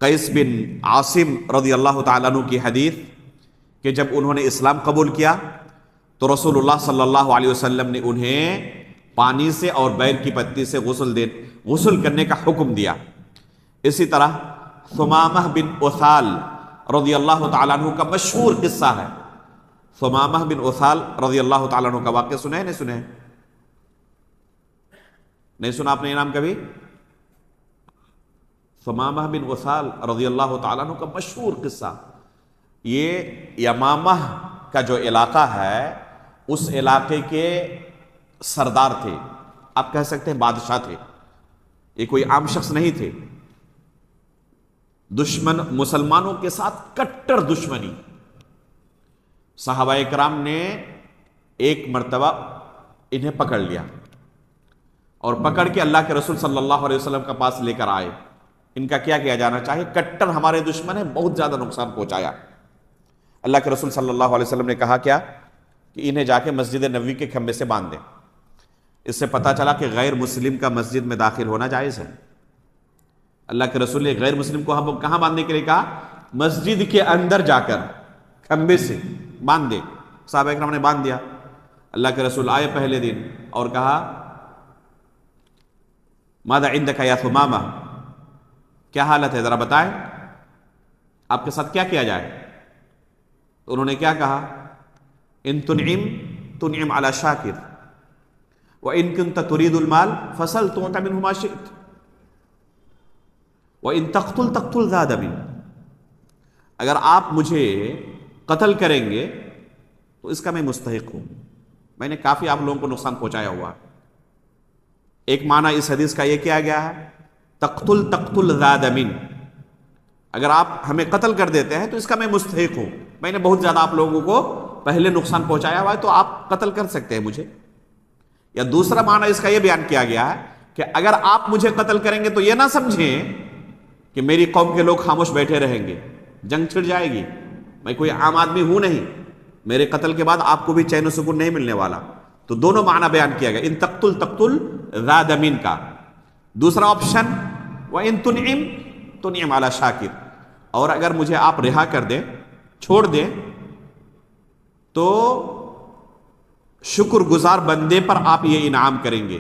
قیس بن عاصم رضی اللہ تعالیٰ عنہ کی حدیث کہ جب انہوں نے اسلام قبول کیا تو رسول اللہ صلی اللہ علیہ وسلم نے انہیں پانی سے اور بیر کی پتی سے غسل کرنے کا حکم دیا۔ اسی طرح ثمامہ بن اثال رضی اللہ تعالیٰ عنہ کا مشہور قصہ ہے۔ ثمامہ بن اثال رضی اللہ تعالیٰ عنہ کا واقعہ سنے ہیں؟ نہیں سنے؟ نہیں سنا آپ نے یہ نام کبھی؟ ثمامہ بن اثال رضی اللہ تعالیٰ عنہ کا مشہور قصہ، یہ یمامہ کا جو علاقہ ہے اس علاقے کے سردار تھے، آپ کہہ سکتے ہیں بادشاہ تھے، یہ کوئی عام شخص نہیں تھے۔ دشمن مسلمانوں کے ساتھ کٹر دشمنی، صحابہ کرام نے ایک مرتبہ انہیں پکڑ لیا اور پکڑ کے اللہ کے رسول صلی اللہ علیہ وسلم کا پاس لے کر آئے۔ ان کا کیا کیا جانا چاہیے؟ کٹر ہمارے دشمن ہیں، بہت زیادہ نقصان پہنچایا۔ اللہ کے رسول صلی اللہ علیہ وسلم نے کہا کیا کہ انہیں جا کے مسجد نبوی کے کھمبے سے باندھ دیں۔ اس سے پتہ چلا کہ غیر مسلم کا مسجد میں داخل ہونا جائز ہے۔ اللہ کے رسول نے غیر مسلم کو ہم کہاں باندھنے کے لیے کہا؟ مسجد کے اندر جا کر کھمبے سے باندھ دے۔ صحابہ اکرام نے باندھ دیا۔ اللہ کے رسول آئے پہلے دن اور کہا ماذا عندک یا ثمامہ، کیا حالت ہے ذرا بتائیں، آپ کے ساتھ کیا کیا جائے؟ تو انہوں نے کیا کہا؟ ان تنعم علی شاکر وان کنت تريد المال فسل تعط منه ما شئت وان تقتل ذا دم، اگر آپ مجھے قتل کریں گے تو اس کا میں مستحق ہوں، میں نے کافی آپ لوگوں کو نقصان پہنچایا ہوا۔ ایک معنی اس حدیث کا یہ کیا گیا ہے تقتل ذا دم، اگر آپ ہمیں قتل کر دیتے ہیں تو اس کا میں مستحق ہوں، میں نے بہت زیادہ آپ لوگوں کو پہلے نقصان پہنچایا ہوا ہے، تو آپ قتل کر سکتے ہیں مجھے۔ یا دوسرا معنی اس کا یہ بیان کیا گیا ہے کہ اگر آپ مجھے قتل کریں گے تو یہ نہ سمجھیں کہ میری قوم کے لوگ خاموش بیٹھے رہیں گے، جنگ چھڑ جائے گی، میں کوئی عام آدمی ہوں نہیں، میرے قتل کے بعد آپ کو بھی چین و سکون نہیں ملنے والا۔ تو دونوں معنی بیان کیا گیا، ان تقتل ذا دمین کا۔ دوسرا آپشن وَإِن تُنْعِمْ عَلَى شَاكِرٍ، اور اگر مجھے آپ رہا کر دیں، چھوڑ دیں، تو شکر گزار بندے پر آپ یہ انعام کریں گے،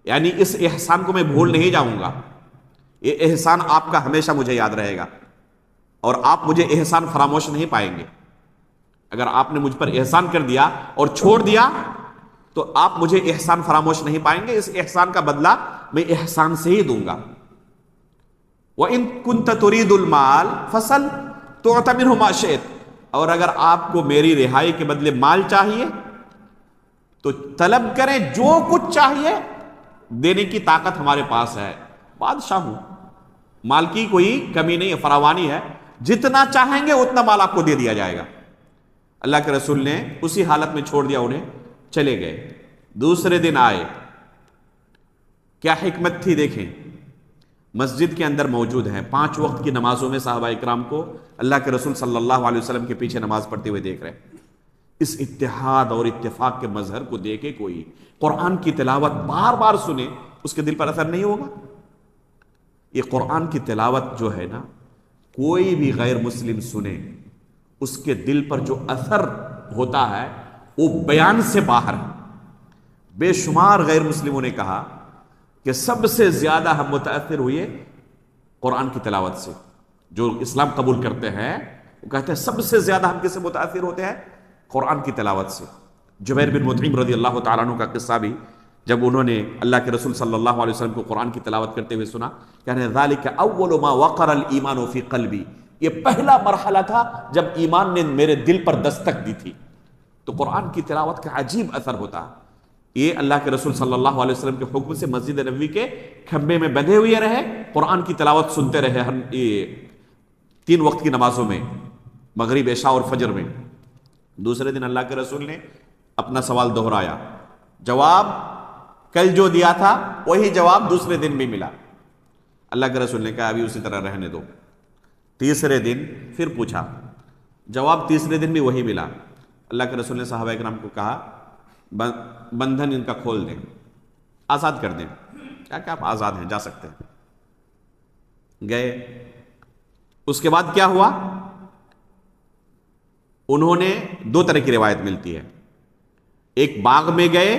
یعنی اس احسان کو میں بھول نہیں جاؤں گا، یہ احسان آپ کا ہمیشہ مجھے یاد رہے گا اور آپ مجھے احسان فراموش نہیں پائیں گے۔ اگر آپ نے مجھ پر احسان کر دیا اور چھوڑ دیا تو آپ مجھے احسان فراموش نہیں پائیں گے، اس احسان کا بدلہ میں احسان سے ہی دوں گا۔ وَإِن كُنْتَ تُرِيدُ الْمَالَ فَسَلْ تُعْطَ مِنْهُ مَا شِئْتَ، اور اگر آپ کو میری رہائی کے بدلے مال چاہیے تو طلب کریں، جو کچھ چاہیے دینے کی طاقت ہمارے پاس ہے، بادشاہ ہوں، مال کی کوئی کمی نہیں ہے، فراوانی ہے، جتنا چاہیں گے اتنا مال آپ کو دے دیا جائے گا۔ اللہ کے رسول نے اسی حالت میں چھوڑ دیا، انہیں چلے گئے۔ دوسرے دن آئے، کیا حکمت تھی دیکھیں، مسجد کے اندر موجود ہیں، 5 وقت کی نمازوں میں صحابہ اکرام کو اللہ کے رسول صلی اللہ علیہ وسلم کے پیچھے نماز پڑھتے ہوئے دیکھ رہے ہیں۔ اس اتحاد اور اتفاق کے مظہر کو دیکھے کوئی قرآن کی تلاوت بار بار سنے، اس کے دل پر اثر نہیں ہوگا؟ یہ قرآن کی تلاوت جو ہے نا، کوئی بھی غیر مسلم سنے، اس کے دل پر جو اثر ہوتا ہے وہ بیان سے باہر ہے۔ بے شمار غیر مسلموں نے کہا کہ سب سے زیادہ ہم متاثر ہوئے قرآن کی تلاوت سے۔ جو اسلام قبول کرتے ہیں وہ کہتے ہیں سب سے زیادہ ہم کس سے متاثر ہوتے ہیں؟ قرآن کی تلاوت سے۔ جبیر بن مطعم رضی اللہ تعالیٰ عنہ کا قصہ بھی، جب انہوں نے اللہ کے رسول صلی اللہ علیہ وسلم کو قرآن کی تلاوت کرتے ہوئے سنا، کہنے ذالک اول ما وقر الایمان فی قلبی، یہ پہلا مرحلہ تھا جب ایمان نے میرے دل پر دستک دی تھی۔ تو قرآن کی تلاوت کا عجیب اثر ہوتا ہے۔ یہ اللہ کے رسول صلی اللہ علیہ وسلم کے حکم سے مسجد نبوی کے کھمبے میں بندھے ہوئے رہے، قرآن کی تلاوت سنتے رہے، 3 وقت کی نمازوں میں، مغرب، عشاء اور فجر میں۔ دوسرے دن اللہ کے رسول نے اپنا سوال دہرایا، جواب کل جو دیا تھا وہی جواب دوسرے دن بھی ملا۔ اللہ کے رسول نے کہا ابھی اسی طرح رہنے دو۔ تیسرے دن پھر پوچھا، جواب تیسرے دن بھی وہی ملا۔ اللہ کے رسول نے صحابہ اکرام کو کہا بندھن ان کا کھول دیں، آزاد کر دیں۔ کیا کہ آپ آزاد ہیں، جا سکتے ہیں۔ گئے، اس کے بعد کیا ہوا؟ انہوں نے 2 طرح کی روایت ملتی ہے، ایک باغ میں گئے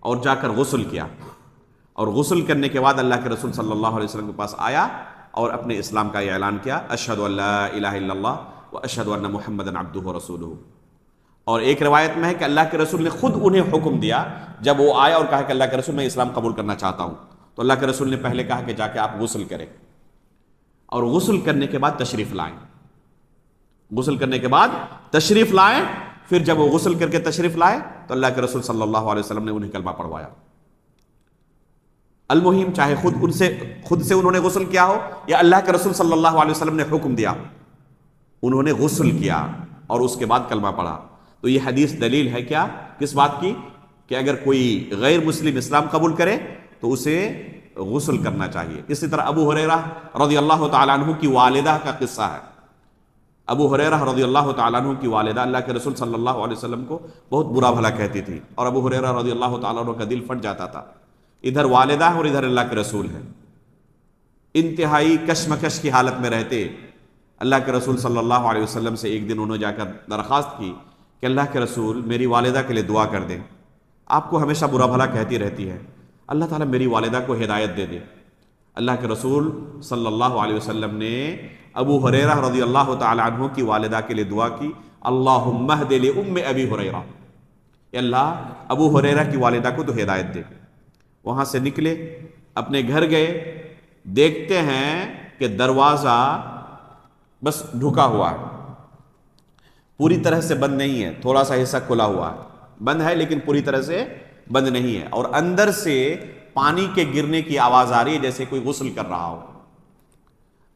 اور جا کر غسل کیا، اور غسل کرنے کے بعد اللہ کے رسول صلی اللہ علیہ وسلم کے پاس آیا اور اپنے اسلام کا یہ اعلان کیا، اشہد ان لا الہ الا اللہ واشہد ان محمدا عبدہ ورسولہ۔ اور ایک روایت میں ہے کہ اللہ کے رسول نے خود انہیں حکم دیا، جب وہ آیا اور کہا کہ اللہ کے رسول میں اسلام قبول کرنا چاہتا ہوں، تو اللہ کے رسول نے پہلے کہا کہ جا کے آپ غسل کریں، اور غسل کرنے کے بعد تشریف لائیں۔ غسل کرنے کے بعد تشریف لائیں، پھر جب وہ غسل کر کے تشریف لائے تو اللہ کے رسول صلی اللہ علیہ وسلم نے انہیں کلمہ پڑھوایا۔ المہم، چاہے خود سے انہوں نے غسل کیا ہو یا اللہ کے رسول صلی اللہ علیہ وسلم نے حکم دیا، انہوں نے غسل کیا اور اس کے بعد کلمہ پڑھا۔ تو یہ حدیث دلیل ہے کیا؟ کس بات کی؟ کہ اگر کوئی غیر مسلم اسلام قبول کرے تو اسے غسل کرنا چاہیے۔ اسی طرح ابو ہریرہ رضی اللہ تعالیٰ عنہ کی والدہ کا قصہ ہے۔ ابو ہریرہ رضی اللہ تعالیٰ عنہ کی والدہ اللہ کے رسول صلی اللہ علیہ وسلم کو بہت برا بھلا کہتی تھی، اور ابو ہریرہ رضی اللہ تعالیٰ عنہ کا دل پھٹ جاتا تھا۔ ادھر والدہ اور ادھر اللہ کے رسول ہے، انتہائی کشمکش کی حالت میں رہتے اللہ کے رسول صلی اللہ علیہ وسلم سے ایک دن انہوں نے جا کر درخواست کی کہ اللہ کے رسول میری والدہ کے لیے دعا کر دیں، آپ کو ہمیشہ برا بھلا کہتی رہتی ہے، اللہ تعالیٰ میری والدہ کو ہدایت دے دے۔ اللہ کے رسول صلی اللہ علیہ وسلم نے ابو ہریرہ رضی اللہ تعالی عنہ کی والدہ کے لیے دعا کی، اللہم اہد لأم ابی ہریرہ، اے اللہ ابو ہریرہ کی والدہ کو تو ہدایت دے۔ وہاں سے نکلے، اپنے گھر گئے، دیکھتے ہیں کہ دروازہ بس ڈھکا ہوا ہے، پوری طرح سے بند نہیں ہے، تھوڑا سا حصہ کھلا ہوا ہے، بند ہے لیکن پوری طرح سے بند نہیں ہے، اور اندر سے پانی کے گرنے کی آواز آ رہی ہے جیسے کوئی غسل کر رہا ہو۔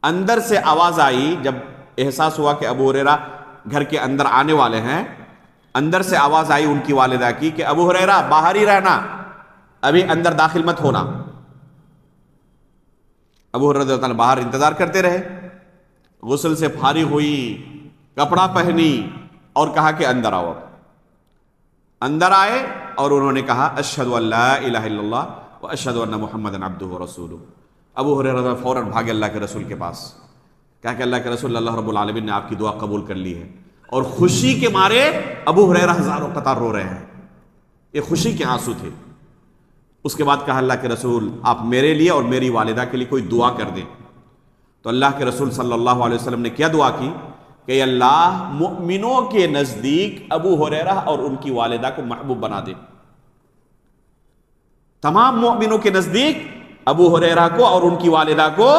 اندر سے آواز آئی، جب احساس ہوا کہ ابو ہریرہ گھر کے اندر آنے والے ہیں، اندر سے آواز آئی ان کی والدہ کی کہ ابو ہریرہ باہر ہی رہنا، ابھی اندر داخل مت ہونا۔ ابو ہریرہ رضی اللہ عنہ باہر انتظار کرتے رہے، غسل سے فارغ ہوئی، کپڑا پہنی اور کہا کہ اندر آؤ۔ اندر آئے اور انہوں نے کہا اشہد ان لا الہ الا اللہ واشہد ان محمدا عبدہ ورسولہ۔ ابو ہریرہ فوراً بھاگے اللہ کے رسول کے پاس، کہا کہ اللہ کے رسول، اللہ رب العالمین نے آپ کی دعا قبول کر لی ہے۔ اور خوشی کے مارے ابو ہریرہ ہزاروں قطار رو رہے ہیں، یہ خوشی کے آنسو تھے۔ اس کے بعد کہا اللہ کے رسول آپ میرے لیے اور میری والدہ کے لیے کوئی دعا کر دیں۔ تو اللہ کے رسول صلی اللہ علیہ وسلم نے کیا دعا کی کہ اللہ مؤمنوں کے نزدیک ابو ہریرہ اور ان کی والدہ کو محبوب بنا دے، تمام مؤمنوں کے نزدیک ابو ہریرہ کو اور ان کی والدہ کو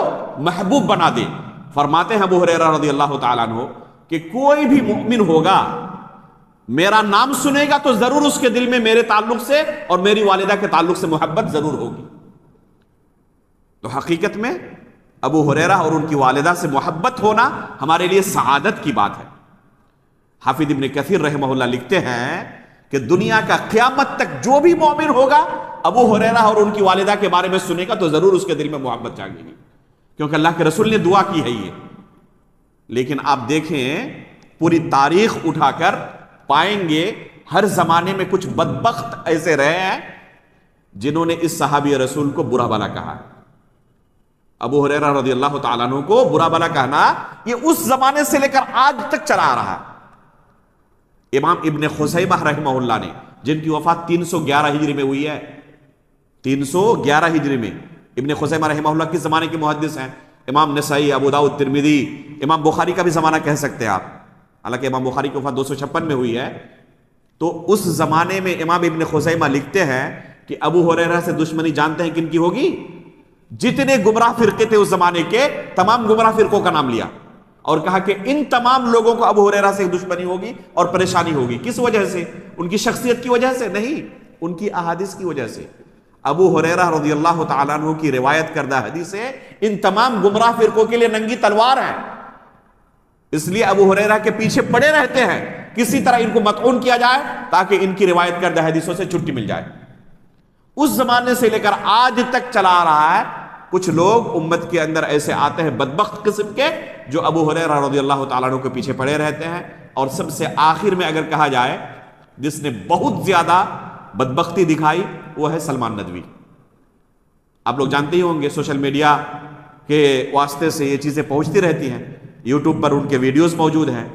محبوب بنا دے۔ فرماتے ہیں ابو ہریرہ رضی اللہ تعالیٰ عنہ کہ کوئی بھی مؤمن ہوگا میرا نام سنے گا تو ضرور اس کے دل میں میرے تعلق سے اور میری والدہ کے تعلق سے محبت ضرور ہوگی۔ تو حقیقت میں ابو ہریرہ اور ان کی والدہ سے محبت ہونا ہمارے لیے سعادت کی بات ہے۔ حافظ ابن کثیر رحمہ اللہ لکھتے ہیں کہ دنیا کا قیامت تک جو بھی مومن ہوگا ابو ہریرہ اور ان کی والدہ کے بارے میں سنے گا تو ضرور اس کے دل میں محبت جاگے گی، کیونکہ اللہ کے رسول نے دعا کی ہے یہ۔ لیکن آپ دیکھیں پوری تاریخ اٹھا کر پائیں گے ہر زمانے میں کچھ بدبخت ایسے رہے ہیں جنہوں نے اس صحابی رسول کو برا بھلا کہا۔ ابو ہریرہ رضی اللہ تعالیٰ عنہ کو برا بھلا کہنا یہ اس زمانے سے لے کر آج تک چلا آ رہا ہے۔ امام ابن خزیمہ رحمہ اللہ نے، جن کی وفات 311 ہجری میں ہوئی ہے، 311 ہجری میں، ابن خزیمہ رحمہ اللہ کس زمانے کے محدث ہیں؟ امام نسائی، ابو داؤد، ترمذی، امام بخاری کا بھی زمانہ کہہ سکتے ہیں آپ، حالانکہ امام بخاری کی وفات 256 میں ہوئی ہے۔ تو اس زمانے میں امام ابن خزیمہ لکھتے ہیں کہ ابو ہریرہ سے دشمنی جانتے ہیں کن کی ہوگی؟ جتنے گمراہ فرقے تھے اس زمانے کے، تمام گمراہ فرقوں کا نام لیا اور کہا کہ ان تمام لوگوں کو ابو ہریرہ سے دشمنی ہوگی اور پریشانی ہوگی۔ کس وجہ سے؟ ان کی شخصیت کی وجہ سے نہیں، ان کی احادیث کی وجہ سے۔ ابو ہریرہ رضی اللہ تعالیٰ عنہ کی روایت کردہ حدیثیں ان تمام گمراہ فرقوں کے لیے ننگی تلوار ہیں، اس لیے ابو ہریرہ کے پیچھے پڑے رہتے ہیں کسی طرح ان کو مطعون کیا جائے تاکہ ان کی روایت کردہ حدیثوں سے چھٹی مل جائے۔ اس زمانے سے لے کر آج تک چلا آ رہا ہے۔ کچھ لوگ امت کے اندر ایسے آتے ہیں بدبخت قسم کے جو ابو ہریرہ رضی اللہ تعالیٰ عنہ کے پیچھے پڑے رہتے ہیں، اور سب سے آخر میں اگر کہا جائے جس نے بہت زیادہ بدبختی دکھائی وہ ہے سلمان ندوی۔ آپ لوگ جانتے ہی ہوں گے، سوشل میڈیا کے واسطے سے یہ چیزیں پہنچتی رہتی ہیں، یوٹیوب پر ان کے ویڈیوز موجود ہیں۔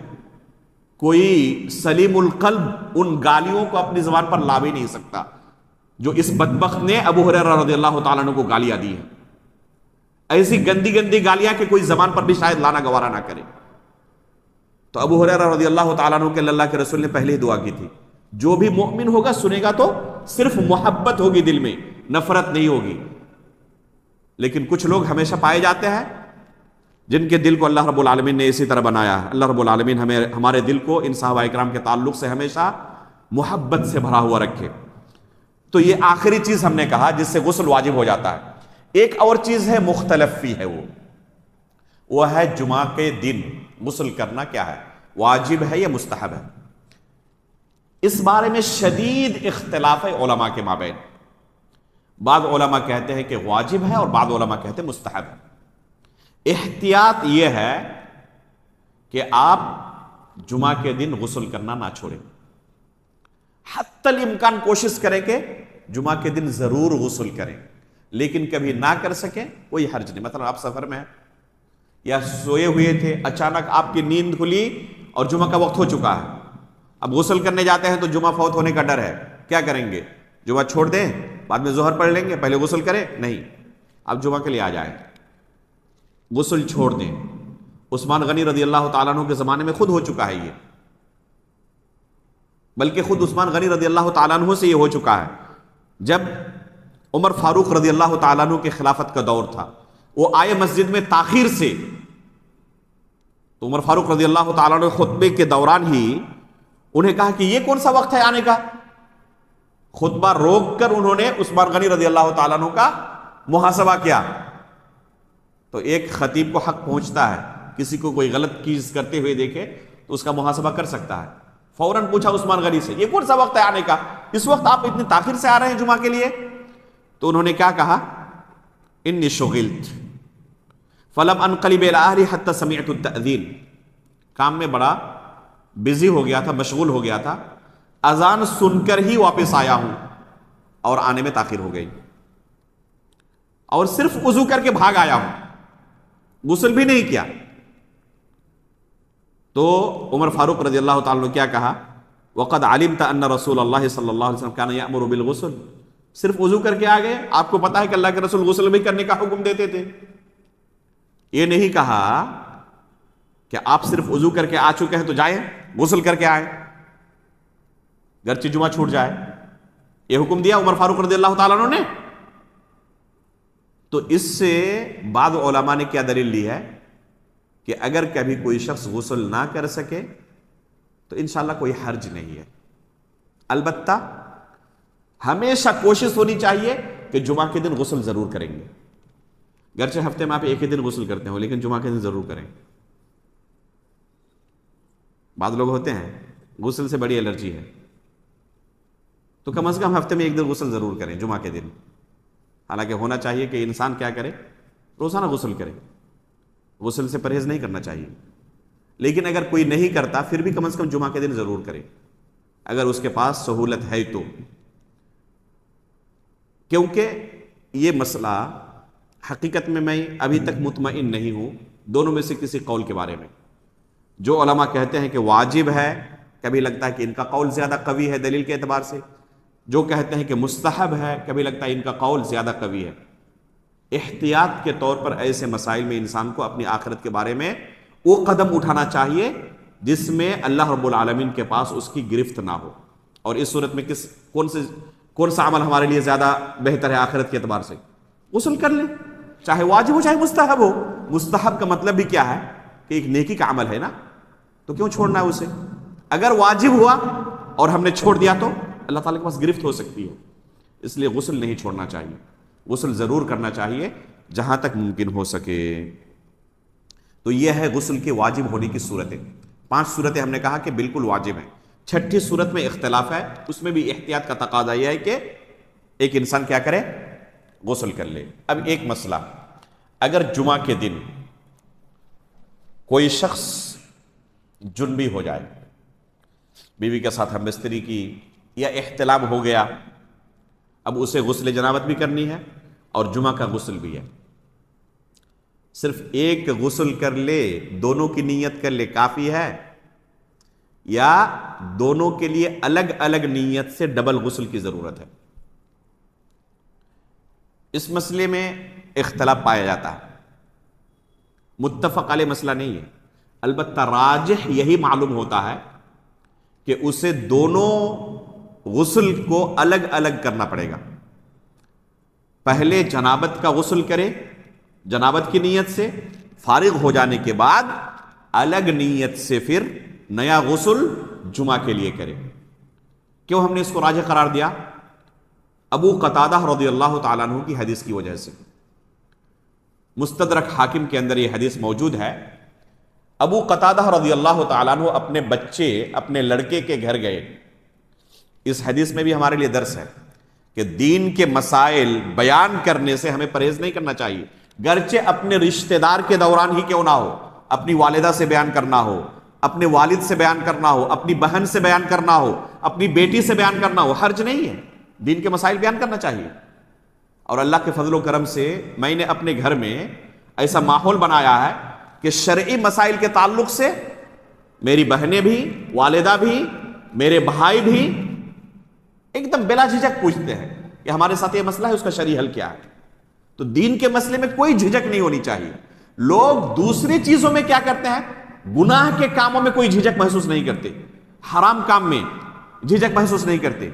کوئی سلیم القلب ان گالیوں کو اپنی زبان پر لا بھی نہیں سکتا جو اس بدبخت نے ابو ہریرہ رضی اللہ تعالیٰ عنہ کو گالیاں دی ہیں۔ ایسی گندی گندی گالیاں کہ کوئی زبان پر بھی شاید لانا گوارا نہ کرے۔ تو ابو ہریرہ رضی اللہ تعالیٰ عنہ کے اللہ کے رسول نے پہلے ہی دعا کی تھی، جو بھی مؤمن ہوگا سنے گا تو صرف محبت ہوگی دل میں، نفرت نہیں ہوگی۔ لیکن کچھ لوگ ہمیشہ پائے جاتے ہیں جن کے دل کو اللہ رب العالمین نے اسی طرح بنایا ہے۔ اللہ رب العالمین ہمارے دل کو ان صحابہ اکرام کے تعلق سے ہمیشہ محبت سے بھرا ہوا رکھے۔ تو یہ آخری چیز ہم نے کہا جس سے غسل واجب ہو جاتا ہے۔ ایک اور چیز ہے مختلف فی ہے، وہ ہے جمعہ کے دن غسل کرنا کیا ہے، واجب ہے یا مستحب ہے؟ اس بارے میں شدید اختلاف ہے علماء کے مابین۔ بعض علماء کہتے ہیں کہ واجب ہے اور بعض علماء کہتے ہیں مستحب ہے۔ احتیاط یہ ہے کہ آپ جمعہ کے دن غسل کرنا نہ چھوڑیں، حتی الامکان کوشش کریں کہ جمعہ کے دن ضرور غسل کریں، لیکن کبھی نہ کر سکیں کوئی حرج نہیں۔ مثلا آپ سفر میں ہیں یا سوئے ہوئے تھے، اچانک آپ کی نیند کھلی اور جمعہ کا وقت ہو چکا ہے، اب غسل کرنے جاتے ہیں تو جمعہ فوت ہونے کا ڈر ہے، کیا کریں گے؟ جمعہ چھوڑ دیں، بعد میں ظہر پڑھ لیں گے، پہلے غسل کریں؟ نہیں، اب جمعہ کے لیے آ جائیں، غسل چھوڑ دیں۔ عثمان غنی رضی اللہ تعالیٰ عنہ کے زمانے میں خود ہو چکا ہے یہ، بلکہ خود عثمان غنی رضی اللہ تعالیٰ عنہ سے یہ ہو چکا ہے۔ جب عمر فاروق رضی اللہ تعالیٰ عنہ کی خلافت کا دور تھا، وہ آئے مسجد میں تاخیر سے، تو عمر فاروق رضی اللہ تعالیٰ عنہ خطبے کے دوران ہی انہیں کہا کہ یہ کون سا وقت ہے آنے کا؟ خطبہ روک کر انہوں نے عثمان غنی رضی اللہ تعالیٰ عنہ کا محاسبہ کیا۔ تو ایک خطیب کو حق پہنچتا ہے، کسی کو کوئی غلط چیز کرتے ہوئے دیکھے تو اس کا محاسبہ کر سکتا ہے۔ فوراً پوچھا عثمان غنی سے، یہ کون سا وقت ہے آنے کا؟ اس وقت آپ اتنی تاخیر سے آ رہے ہیں جمعہ کے لیے؟ تو انہوں نے کیا کہا؟ انی شغلت فلم انقلب الی اہلی حتی سمعت التأذین، کام میں بڑا بزی ہو گیا تھا، مشغول ہو گیا تھا، اذان سن کر ہی واپس آیا ہوں اور آنے میں تاخیر ہو گئی، اور صرف وضو کر کے بھاگ آیا ہوں، غسل بھی نہیں کیا۔ تو عمر فاروق رضی اللہ تعالیٰ نے کیا کہا؟ وقد علمت ان رسول اللہ صلی اللہ علیہ وسلم کان یأمر بالغسل، صرف وضو کر کے آ گئے، آپ کو پتا ہے کہ اللہ کے رسول غسل بھی کرنے کا حکم دیتے تھے۔ یہ نہیں کہا کہ آپ صرف وضو کر کے آ چکے ہیں تو جائیں غسل کر کے آئیں، گرچہ جمعہ چھوٹ جائے، یہ حکم دیا عمر فاروق رضی اللہ تعالیٰ عنہ نے۔ تو اس سے بعض علماء نے کیا دلیل لی ہے کہ اگر کبھی کوئی شخص غسل نہ کر سکے تو انشاءاللہ کوئی حرج نہیں ہے. البتہ ہمیشہ کوشش ہونی چاہیے کہ جمعہ کے دن غسل ضرور کریں گے. گرچہ ہفتے میں آپ ایک ہی دن غسل کرتے ہو لیکن جمعہ کے دن ضرور کریں. بعض لوگ ہوتے ہیں غسل سے بڑی الرجی ہے تو کم از کم ہفتے میں ایک دن غسل ضرور کریں جمعہ کے دن. حالانکہ ہونا چاہیے کہ انسان کیا کرے, روزانہ غسل کرے. غسل سے پرہیز نہیں کرنا چاہیے, لیکن اگر کوئی نہیں کرتا پھر بھی کم از کم جمعہ کے دن ضرور کرے اگر اس کے پاس سہولت ہے تو. کیونکہ یہ مسئلہ حقیقت میں ابھی تک مطمئن نہیں ہوں دونوں میں سے کسی قول کے بارے میں. جو علماء کہتے ہیں کہ واجب ہے, کبھی لگتا ہے کہ ان کا قول زیادہ قوی ہے دلیل کے اعتبار سے. جو کہتے ہیں کہ مستحب ہے, کبھی لگتا ہے ان کا قول زیادہ قوی ہے. احتیاط کے طور پر ایسے مسائل میں انسان کو اپنی آخرت کے بارے میں وہ قدم اٹھانا چاہیے جس میں اللہ رب العالمین کے پاس اس کی گرفت نہ ہو. اور اس صورت میں کون سا عمل ہمارے لیے زیادہ بہتر ہے آخرت کے اعتبار سے؟ غسل کر لیں, چاہے واجب ہو چاہے مستحب ہو. مستحب کا مطلب بھی کیا ہے کہ ایک نیکی کا عمل ہے نا, تو کیوں چھوڑنا ہے اسے؟ اگر واجب ہوا اور ہم نے چھوڑ دیا تو اللہ تعالیٰ کے پاس گرفت ہو سکتی ہے. اس لیے غسل نہیں چھوڑنا چاہیے, غسل ضرور کرنا چاہیے جہاں تک ممکن ہو سکے. تو یہ ہے غسل کے واجب ہونے کی صورتیں. 5 صورتیں ہم نے کہا کہ بالکل واجب ہیں. 6ٹھی صورت میں اختلاف ہے, اس میں بھی احتیاط کا تقاضا یہ ہے کہ ایک انسان کیا کرے, غسل کر لے. اب ایک مسئلہ, اگر جمعہ کے دن کوئی شخص جنبی ہو جائے, بیوی کے ساتھ ہم بستری کی یا احتلام ہو گیا, اب اسے غسل جنابت بھی کرنی ہے اور جمعہ کا غسل بھی ہے. صرف ایک غسل کر لے, دونوں کی نیت کر لے کافی ہے, یا دونوں کے لیے الگ الگ نیت سے ڈبل غسل کی ضرورت ہے؟ اس مسئلے میں اختلاف پایا جاتا ہے, متفق علیہ مسئلہ نہیں ہے. البتہ راجح یہی معلوم ہوتا ہے کہ اسے دونوں غسل کو الگ الگ کرنا پڑے گا. پہلے جنابت کا غسل کرے جنابت کی نیت سے, فارغ ہو جانے کے بعد الگ نیت سے پھر نیا غسل جمعہ کے لیے کرے. کیوں ہم نے اس کو راجح قرار دیا؟ ابو قتادہ رضی اللہ تعالیٰ عنہ کی حدیث کی وجہ سے. مستدرک حاکم کے اندر یہ حدیث موجود ہے. ابو قتادہ رضی اللہ تعالیٰ عنہ اپنے بچے, اپنے لڑکے کے گھر گئے. اس حدیث میں بھی ہمارے لیے درس ہے کہ دین کے مسائل بیان کرنے سے ہمیں پرہیز نہیں کرنا چاہیے. گرچہ اپنے رشتہ دار کے دوران ہی کیوں نہ ہو, اپنی والدہ سے بیان کرنا ہو, اپنے والد سے بیان کرنا ہو, اپنی بہن سے بیان کرنا ہو, اپنی بیٹی سے بیان کرنا ہو, حرج نہیں ہے. دین کے مسائل بیان کرنا چاہیے. اور اللہ کے فضل و کرم سے میں نے اپنے گھر میں ایسا ماحول بنایا ہے کہ شرعی مسائل کے تعلق سے میری بہنیں بھی, والدہ بھی, میرے بھائی بھی ایک دم بلا جھجک پوچھتے ہیں کہ ہمارے ساتھ یہ مسئلہ ہے, اس کا شرعی حل کیا ہے. تو دین کے مسئلے میں کوئی جھجک نہیں ہونی چاہیے. لوگ دوسری چیزوں میں کیا کرتے ہیں, گناہ کے کاموں میں کوئی جھجک محسوس نہیں کرتے, حرام کام میں جھجک محسوس نہیں کرتے,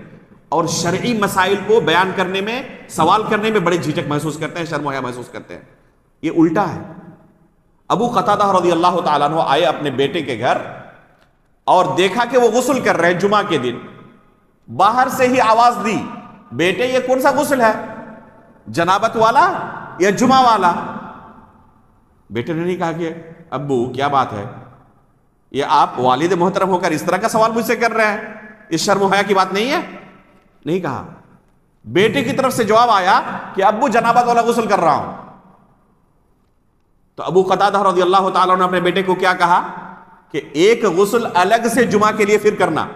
اور شرعی مسائل کو بیان کرنے میں, سوال کرنے میں بڑے جھجک محسوس کرتے ہیں, شرم و حیا محسوس کرتے ہیں. یہ الٹا ہے. ابو قتادہ رضی اللہ تعالیٰ عنہ آئے اپنے بیٹے کے گھر اور دیکھا کہ وہ غسل کر رہے ہیں جمعہ کے دن. باہر سے ہی آواز دی, بیٹے یہ کون سا غسل ہے, جنابت والا یا جمعہ والا؟ بیٹے نے نہیں کہا کہ ابو کیا بات ہے, یہ آپ والد محترم ہو کر اس طرح کا سوال مجھ سے کر رہے ہیں, اس شرم و حیا کی بات نہیں ہے. نہیں کہا. بیٹے کی طرف سے جواب آیا کہ ابو جنابت والا غسل کر رہا ہوں. تو ابو قتادہ رضی اللہ تعالیٰ نے اپنے بیٹے کو کیا کہا کہ ایک غسل الگ سے جمعہ کے لیے پھر کرنا.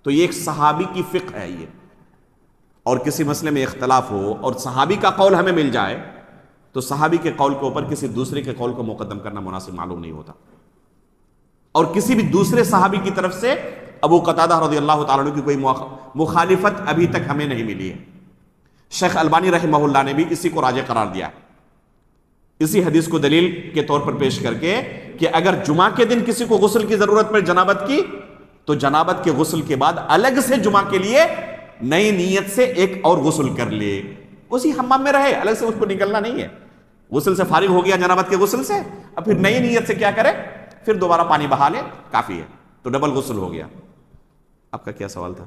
تو یہ ایک صحابی کی فقہ ہے یہ. اور کسی مسئلے میں اختلاف ہو اور صحابی کا قول ہمیں مل جائے تو صحابی کے قول کے اوپر کسی دوسرے کے قول کو مقدم کرنا مناسب معلوم نہیں ہوتا. اور کسی بھی دوسرے صحابی کی طرف سے ابو قتادہ رضی اللہ تعالیٰ عنہ کی کوئی مخالفت ابھی تک ہمیں نہیں ملی ہے. شیخ البانی رحمہ اللہ نے بھی اسی کو راجح قرار دیا, اسی حدیث کو دلیل کے طور پر پیش کر کے کہ اگر جمعہ کے دن کسی کو غسل کی ضرورت پڑے جنابت کی, تو جنابت کے غسل کے بعد الگ سے جمعہ کے لیے نئی نیت سے ایک اور غسل کر لے. اسی حمام میں رہے, الگ سے اس کو نکلنا نہیں ہے. غسل سے فارغ ہو گیا جنابت کے غسل سے, اب پھر نئی نیت سے کیا کرے, پھر دوبارہ پانی بہا لے, کافی ہے. تو ڈبل غسل ہو گیا. آپ کا کیا سوال تھا؟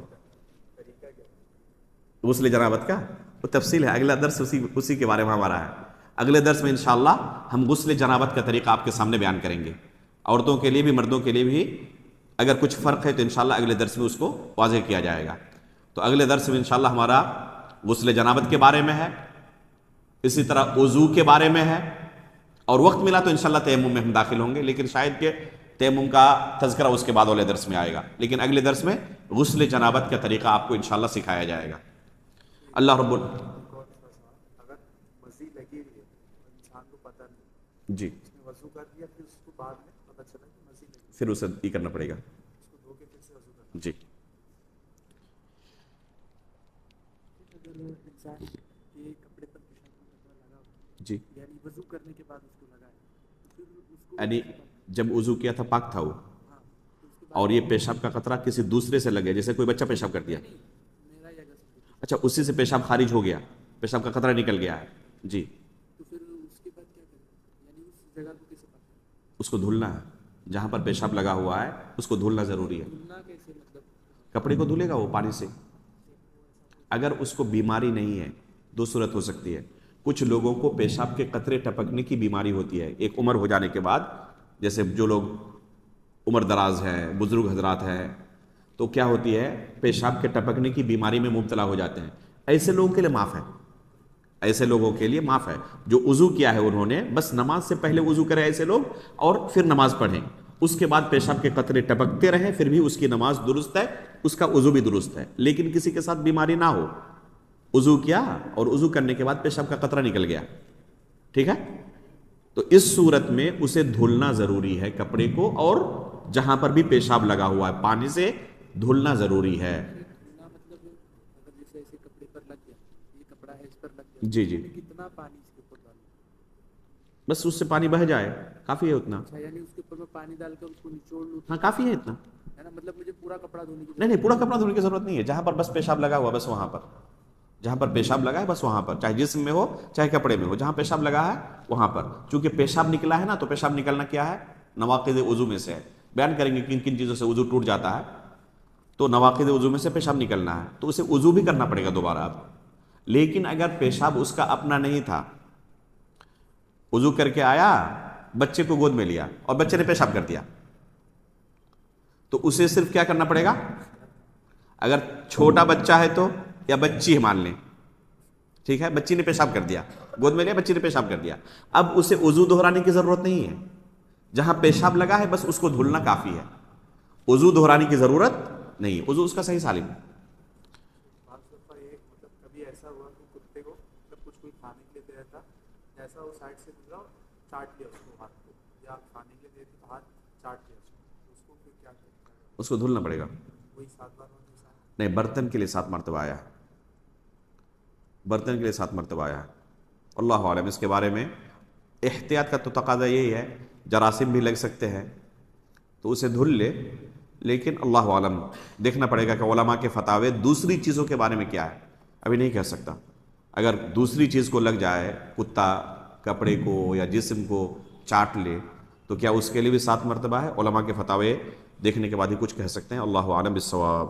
غسل جنابت کا وہ تفصیل ہے، اگلا درس اسی کے بارے میں ہمارا ہے. اگلے درس میں انشاءاللہ ہم غسل جنابت کا طریقہ آپ کے سامنے بیان کریں گے. عورتوں کے لیے بھی مردوں کے لیے بھی اگر کچھ فرق ہے تو انشاءاللہ اگلے درس میں اس کو واضح کیا جائے گا. تو اگلے درس میں انشاءاللہ ہمارا غسل جنابت کے بارے میں ہے، اسی طرح وضو کے بارے میں ہے، اور وقت ملا تو انشاءاللہ تیمم میں ہم داخل ہوں گے، لیکن شاید کہ تیمم کا تذکرہ اس کے بعد والے درس میں آئے گا. لیکن اگلے درس میں غسل جنابت کا طریقہ آپ کو انشاءاللہ سکھایا جائے گا. اللہ رب اگر مزید لگی ہوئی ہے انسان کو پتہ نہیں، جی اس نے وضو کر دیا پھر اس کو بعد میں پتہ چلا کہ مزید لگی، پھر اسے یہ کرنا پڑے گا. اس کو دھو کے پھر سے وضو کرنا. جی اگر انسان کے کپڑے پر پیشاب کا قطرہ لگا ہو، جی یعنی وضو کرنے کے بعد اس کو لگا ہے، پھر اس کو یعنی جب وضو کیا تھا پاک تھا وہ، ہاں تو اس کے بعد اور یہ پیشاب کا قطرہ کسی دوسرے سے لگے، جیسے کوئی بچہ پیشاب کر دیا، میرا یا اگر اچھا اسی سے پیشاب خارج ہو گیا، پیشاب کا قطرہ نکل گیا ہے، جی تو پھر اس کے بعد کیا کریں، یعنی اس جگہ کو کیسے پاک کریں؟ اس کو دھلنا ہے. جہاں پر پیشاب لگا ہوا ہے اس کو دھلنا ضروری ہے. دھلنا کیسے مطلب؟ کپڑے کو دھلے گا وہ پانی سے. اگر اس کو بیماری نہیں ہے، دو صورت ہو سکتی ہے. کچھ لوگوں کو پیشاب کے قطرے ٹپکنے کی بیماری ہوتی ہے ایک عمر ہو جانے کے بعد، جیسے جو لوگ عمر دراز ہیں، بزرگ حضرات ہیں، تو کیا ہوتی ہے پیشاب کے ٹپکنے کی بیماری میں مبتلا ہو جاتے ہیں. ایسے لوگوں کے لیے معاف ہے، ایسے لوگوں کے لیے معاف ہے. جو وضو کیا ہے انہوں نے بس نماز سے پہلے وضو کرے ایسے لوگ، اور پھر نماز پڑھیں، اس کے بعد پیشاب کے قطرے ٹپکتے رہیں، پھر بھی اس کی نماز درست ہے، اس کا وضو بھی درست ہے. لیکن کسی کے ساتھ بیماری نہ ہو، وضو کیا اور وضو کرنے کے بعد پیشاب کا قطرہ نکل گیا، ٹھیک ہے، تو اس صورت میں اسے دھلنا ضروری ہے کپڑے کو، اور جہاں پر بھی پیشاب لگا ہوا ہے پانی سے دھلنا ضروری ہے. دھلنا مطلب اگر جیسے ایسے کپڑے پر لگ گیا، یہ کپڑا ہے اس پر لگ گیا، جی جی کتنا پانی اس کے اوپر ڈالوں؟ بس اس سے پانی بہہ جائے، کافی ہے اتنا. اچھا یعنی اس کے اوپر میں پانی ڈال کر اس کو نچوڑ لوں، ہاں کافی ہے اتنا. ہے نا، مطلب مجھے پورا کپڑا دھونے کی نہیں پورا کپڑا دھونے کی ضرورت نہیں ہے. جہاں پر بس پیشاب لگا ہوا بس وہاں پر، جہاں پر پیشاب لگا ہے بس وہاں پر، چاہے جسم میں ہو چاہے کپڑے میں ہو، جہاں پیشاب لگا ہے وہاں پر. چونکہ پیشاب نکلا ہے نا، تو پیشاب نکلنا کیا ہے نواقض وضو میں سے ہے. بیان کریں گے کن کن چیزوں سے وضو ٹوٹ جاتا ہے. تو نواقض وضو میں سے پیشاب نکلنا ہے، تو اسے وضو بھی کرنا پڑے گا دوبارہ آپ. لیکن اگر پیشاب اس کا اپنا نہیں تھا، وضو کر کے آیا، بچے کو گود میں لیا اور بچے نے پیشاب کر دیا، تو اسے صرف کیا کرنا پڑے گا، اگر چھوٹا بچہ ہے تو، یا بچی مان لیں، ٹھیک ہے، بچی نے پیشاب کر دیا، گود میں لیا، بچی نے پیشاب کر دیا، اب اسے وضو دہرانے کی ضرورت نہیں ہے. جہاں پیشاب لگا ہے بس اس کو دھلنا کافی ہے، وضو دہرانے کی ضرورت نہیں، وضو اس کا صحیح سالم ہے. بعض دفعہ ایک مطلب کبھی ایسا ہوا کہ کتے کو جب کچھ کوئی کھانے کے لیے دے رہا تھا، جیسا وہ سائڈ سے گزرا چاٹ لیا اس کو ہاتھ کو، یا کھانے کے لیے دے تو ہاتھ چاٹ لیا اس کو پھر کیا کرنا ہے؟ اس کو دھلنا پڑے گا. وہی 7 بار ہونے سے نہیں، برتن کے لیے 7 مرتبہ آیا ہے، برتن کے لیے 7 مرتبہ آیا ہے. اللہ عالم. اس کے بارے میں احتیاط کا تو تقاضا یہی ہے، جراثیم بھی لگ سکتے ہیں تو اسے دھل لے، لیکن اللہ عالم دیکھنا پڑے گا کہ علماء کے فتاوے دوسری چیزوں کے بارے میں کیا ہے، ابھی نہیں کہہ سکتا. اگر دوسری چیز کو لگ جائے، کتا کپڑے کو یا جسم کو چاٹ لے، تو کیا اس کے لیے بھی 7 مرتبہ ہے؟ علماء کے فتاوے دیکھنے کے بعد ہی کچھ کہہ سکتے ہیں. اللہ عالم بالصواب.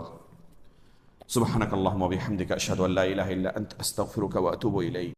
سبحانک اللہم و بحمدک اشہد ان لا الہ الا انت استغفرک و اتوب الیک.